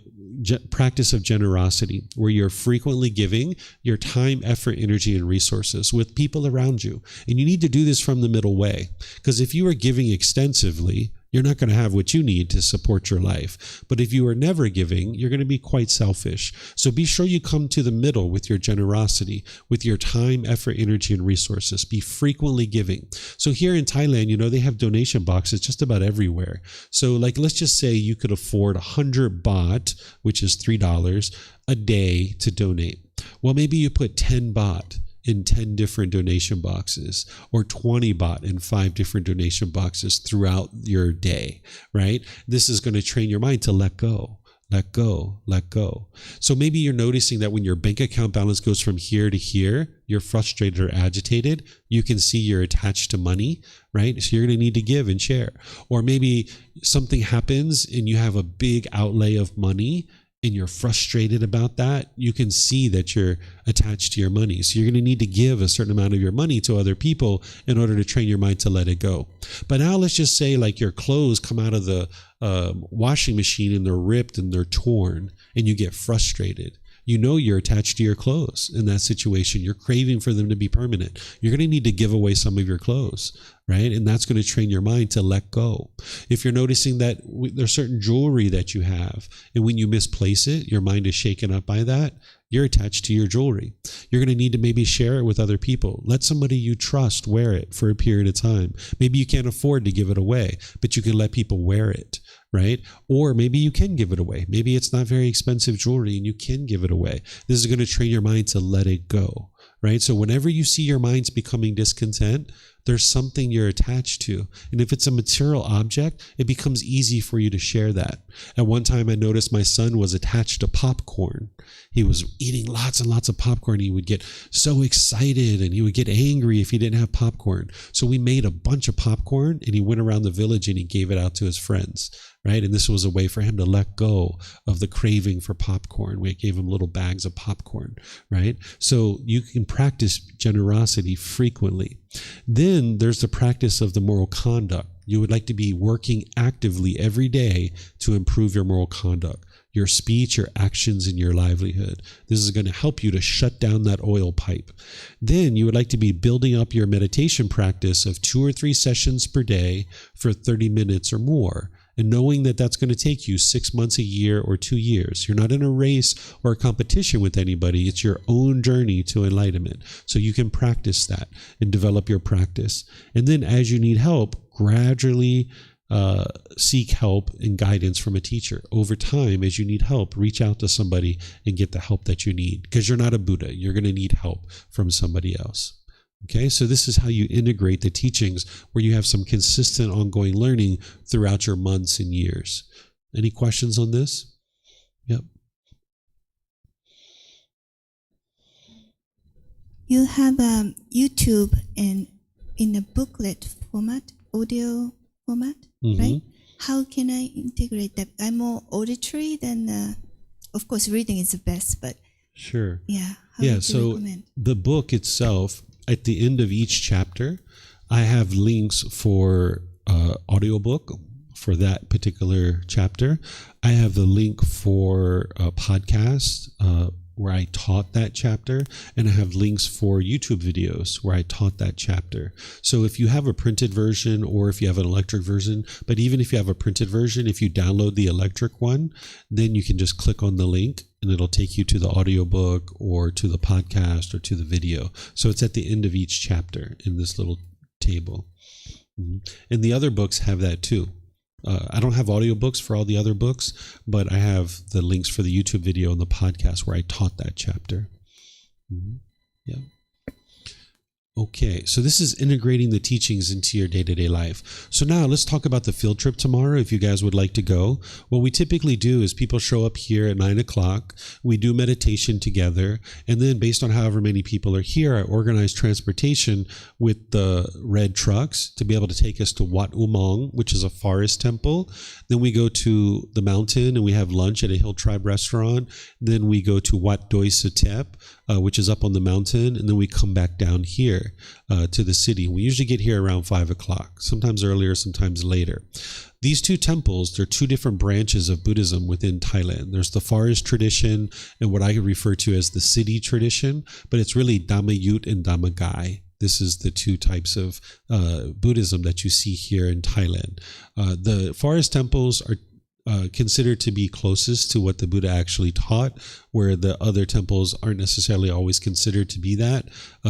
A: practice of generosity, where you're frequently giving your time, effort, energy, and resources with people around you. And you need to do this from the middle way, because if you are giving extensively, you're not going to have what you need to support your life. But if you are never giving, you're going to be quite selfish. So be sure you come to the middle with your generosity, with your time, effort, energy, and resources. Be frequently giving. So here in Thailand, they have donation boxes just about everywhere. So like, let's just say you could afford 100 baht, which is $3 a day, to donate. Well, maybe you put 10 baht in 10 different donation boxes, or 20 baht in 5 different donation boxes throughout your day, right? This is going to train your mind to let go. Let go, let go. So maybe you're noticing that when your bank account balance goes from here to here, you're frustrated or agitated. You can see you're attached to money, right? So you're going to need to give and share. Or maybe something happens and you have a big outlay of money, and you're frustrated about that. You can see that you're attached to your money. So you're going to need to give a certain amount of your money to other people in order to train your mind to let it go. But now let's just say like your clothes come out of the washing machine and they're ripped and they're torn, and you get frustrated. You're attached to your clothes in that situation. You're craving for them to be permanent. You're going to need to give away some of your clothes, right? And that's going to train your mind to let go. If you're noticing that there's certain jewelry that you have, and when you misplace it, your mind is shaken up by that, You're attached to your jewelry. You're going to need to maybe share it with other people. Let somebody you trust wear it for a period of time. Maybe you can't afford to give it away, but you can let people wear it, right? Or maybe you can give it away. Maybe it's not very expensive jewelry and you can give it away. This is going to train your mind to let it go, right? So whenever you see your mind's becoming discontent, there's something you're attached to. And if it's a material object, it becomes easy for you to share that. At one time, I noticed my son was attached to popcorn. He was eating lots and lots of popcorn. He would get so excited and he would get angry if he didn't have popcorn. So we made a bunch of popcorn and he went around the village and he gave it out to his friends, right? And this was a way for him to let go of the craving for popcorn. We gave him little bags of popcorn, right? So you can practice generosity frequently. Then there's the practice of the moral conduct. You would like to be working actively every day to improve your moral conduct, your speech, your actions, and your livelihood. This is going to help you to shut down that oil pipe. Then you would like to be building up your meditation practice of 2 or 3 sessions per day for 30 minutes or more. And knowing that that's going to take you 6 months, a year, or 2 years. You're not in a race or a competition with anybody. It's your own journey to enlightenment. So you can practice that and develop your practice. And then as you need help, gradually seek help and guidance from a teacher. Over time, as you need help, reach out to somebody and get the help that you need. Because you're not a Buddha. You're going to need help from somebody else. Okay, so this is how you integrate the teachings where you have some consistent ongoing learning throughout your months and years. Any questions on this? Yep.
B: You have YouTube in a booklet format, audio format, right? How can I integrate that? I'm more auditory than, of course, reading is the best, but
A: sure.
B: Yeah.
A: So the book itself, at the end of each chapter, I have links for audiobook for that particular chapter. I have the link for a podcast where I taught that chapter, and I have links for YouTube videos where I taught that chapter. So if you have a printed version or if you have an electric version, but even if you have a printed version, if you download the electric one, then you can just click on the link and it'll take you to the audiobook or to the podcast or to the video. So it's at the end of each chapter in this little table. And the other books have that too. I don't have audiobooks for all the other books, but I have the links for the YouTube video and the podcast where I taught that chapter. Yeah. Okay, so this is integrating the teachings into your day-to-day life. So now let's talk about the field trip tomorrow, if you guys would like to go. What we typically do is people show up here at 9 o'clock. We do meditation together. And then based on however many people are here, I organize transportation with the red trucks to be able to take us to Wat Umong, which is a forest temple. Then we go to the mountain and we have lunch at a Hill Tribe restaurant. Then we go to Wat Doi Satep, which is up on the mountain. And then we come back down here to the city. We usually get here around 5 o'clock, sometimes earlier, sometimes later. These two temples, they're two different branches of Buddhism within Thailand. There's the forest tradition and what I refer to as the city tradition, but it's really Dhammayut and Dhammagai. This is the two types of Buddhism that you see here in Thailand. The forest temples are considered to be closest to what the Buddha actually taught, where the other temples aren't necessarily always considered to be that.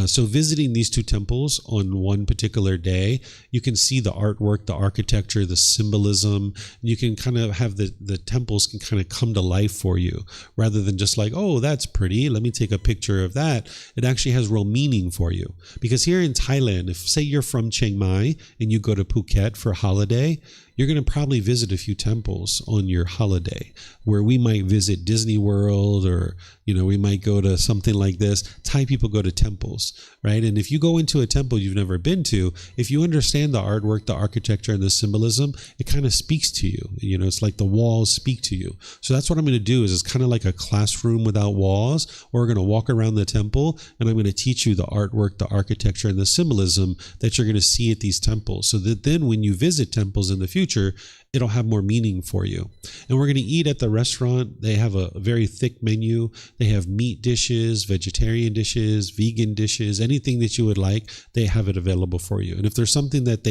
A: So visiting these two temples on one particular day, you can see the artwork, the architecture, the symbolism. You can kind of have the temples can kind of come to life for you, rather than just like, oh, that's pretty, let me take a picture of that. It actually has real meaning for you. Because here in Thailand, if say you're from Chiang Mai and you go to Phuket for a holiday, you're going to probably visit a few temples on your holiday, where we might visit Disney World, or, we might go to something like this. Thai people go to temples, right? And if you go into a temple you've never been to, if you understand the artwork, the architecture, and the symbolism, it kind of speaks to you. It's like the walls speak to you. So that's what I'm going to do. Is it's kind of like a classroom without walls. We're going to walk around the temple, and I'm going to teach you the artwork, the architecture, and the symbolism that you're going to see at these temples. So that then when you visit temples in the future, it'll have more meaning for you. And we're going to eat at the restaurant. They have a very thick menu. They have meat dishes, vegetarian dishes, vegan dishes, anything that you would like, they have it available for you. And if there's something that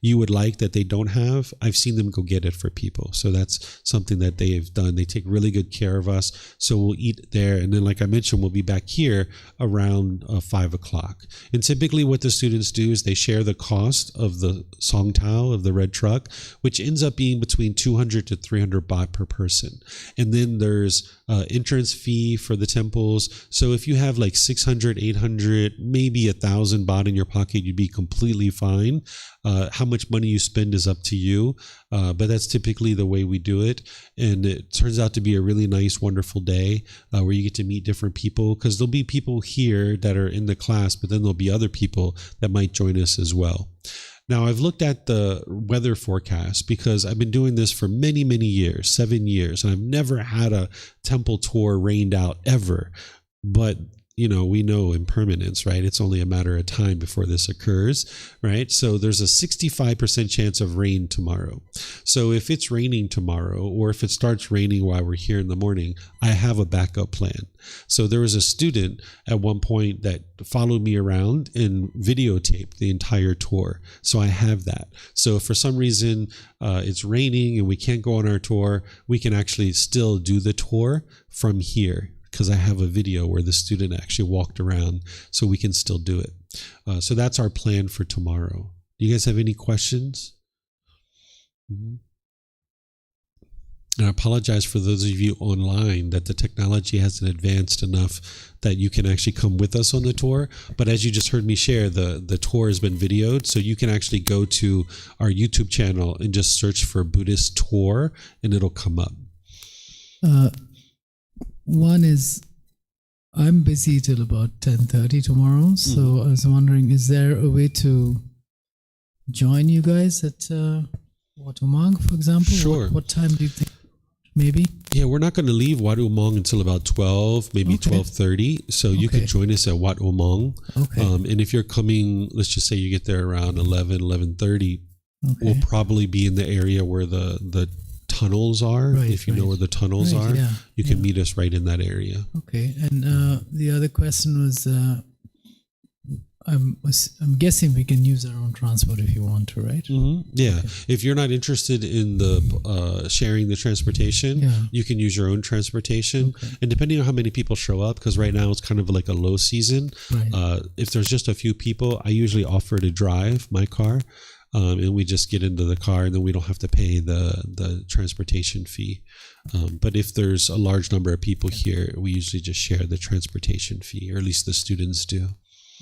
A: you would like that they don't have, I've seen them go get it for people. So that's something that they've done. They take really good care of us. So we'll eat there. And then, like I mentioned, we'll be back here around 5 o'clock. And typically what the students do is they share the cost of the song tao, of the red truck, which ends up being between 200 to 300 baht per person. And then there's entrance fee for the temples. So if you have like 600, 800, maybe 1,000 baht in your pocket, you'd be completely fine. How much money you spend is up to you. But that's typically the way we do it. And it turns out to be a really nice, wonderful day where you get to meet different people, because there'll be people here that are in the class, but then there'll be other people that might join us as well. Now, I've looked at the weather forecast because I've been doing this for many, many years, 7 years, and I've never had a temple tour rained out ever. But you know, we know impermanence, right? It's only a matter of time before this occurs, right? So there's a 65% chance of rain tomorrow. So if it's raining tomorrow, or if it starts raining while we're here in the morning, I have a backup plan. So there was a student at one point that followed me around and videotaped the entire tour. So I have that. So if for some reason it's raining and we can't go on our tour, we can actually still do the tour from here, because I have a video where the student actually walked around, so we can still do it. So that's our plan for tomorrow. Do you guys have any questions? Mm-hmm. And I apologize for those of you online that the technology hasn't advanced enough that you can actually come with us on the tour. But as you just heard me share, the tour has been videoed, so you can actually go to our YouTube channel and just search for Buddhist tour, and it'll come up.
C: One is, I'm busy till about 10:30 tomorrow, so I was wondering, is there a way to join you guys at Wat Umang, for example?
A: Sure.
C: What time do you think? Maybe?
A: Yeah, we're not going to leave Wat Umang until about 12, maybe 12:30. So you could join us at Wat Umang.
C: Okay.
A: And if you're coming, let's just say you get there around 11:30, we'll probably be in the area where the tunnels are. Right, if you know where the tunnels are, you can meet us right in that area.
C: Okay. And the other question was, I'm guessing we can use our own transport if you want to, right?
A: Mm-hmm. Yeah. Okay. If you're not interested in the sharing the transportation, you can use your own transportation. Okay. And depending on how many people show up, because right now it's kind of like a low season. Right. If there's just a few people, I usually offer to drive my car. And we just get into the car, and then we don't have to pay the transportation fee. But if there's a large number of people here, we usually just share the transportation fee, or at least the students do.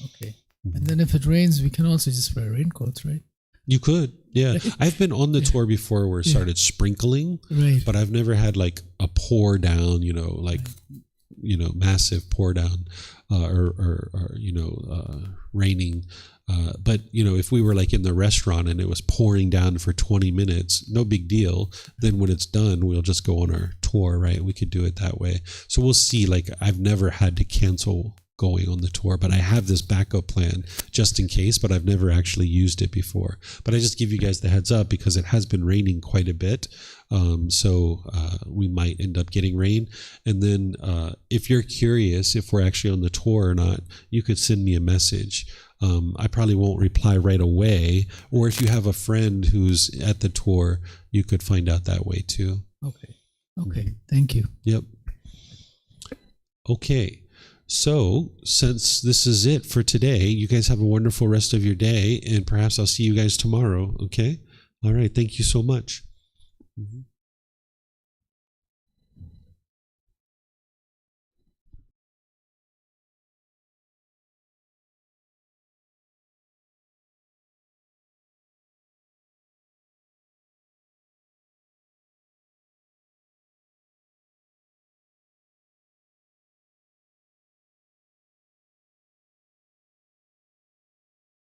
C: Okay. And then if it rains, we can also just wear raincoats, right?
A: You could, yeah. I've been on the tour before where it started sprinkling, but I've never had like a pour down, massive pour down or raining. But, if we were like in the restaurant and it was pouring down for 20 minutes, no big deal. Then when it's done, we'll just go on our tour, right? We could do it that way. So we'll see. Like, I've never had to cancel going on the tour, but I have this backup plan just in case, but I've never actually used it before. But I just give you guys the heads up because it has been raining quite a bit. So we might end up getting rain. And then if you're curious if we're actually on the tour or not, you could send me a message. I probably won't reply right away. Or if you have a friend who's at the tour, you could find out that way too.
C: Okay. Thank you.
A: Yep. Okay. So since this is it for today, you guys have a wonderful rest of your day, and perhaps I'll see you guys tomorrow. Okay. All right. Thank you so much. Mm-hmm.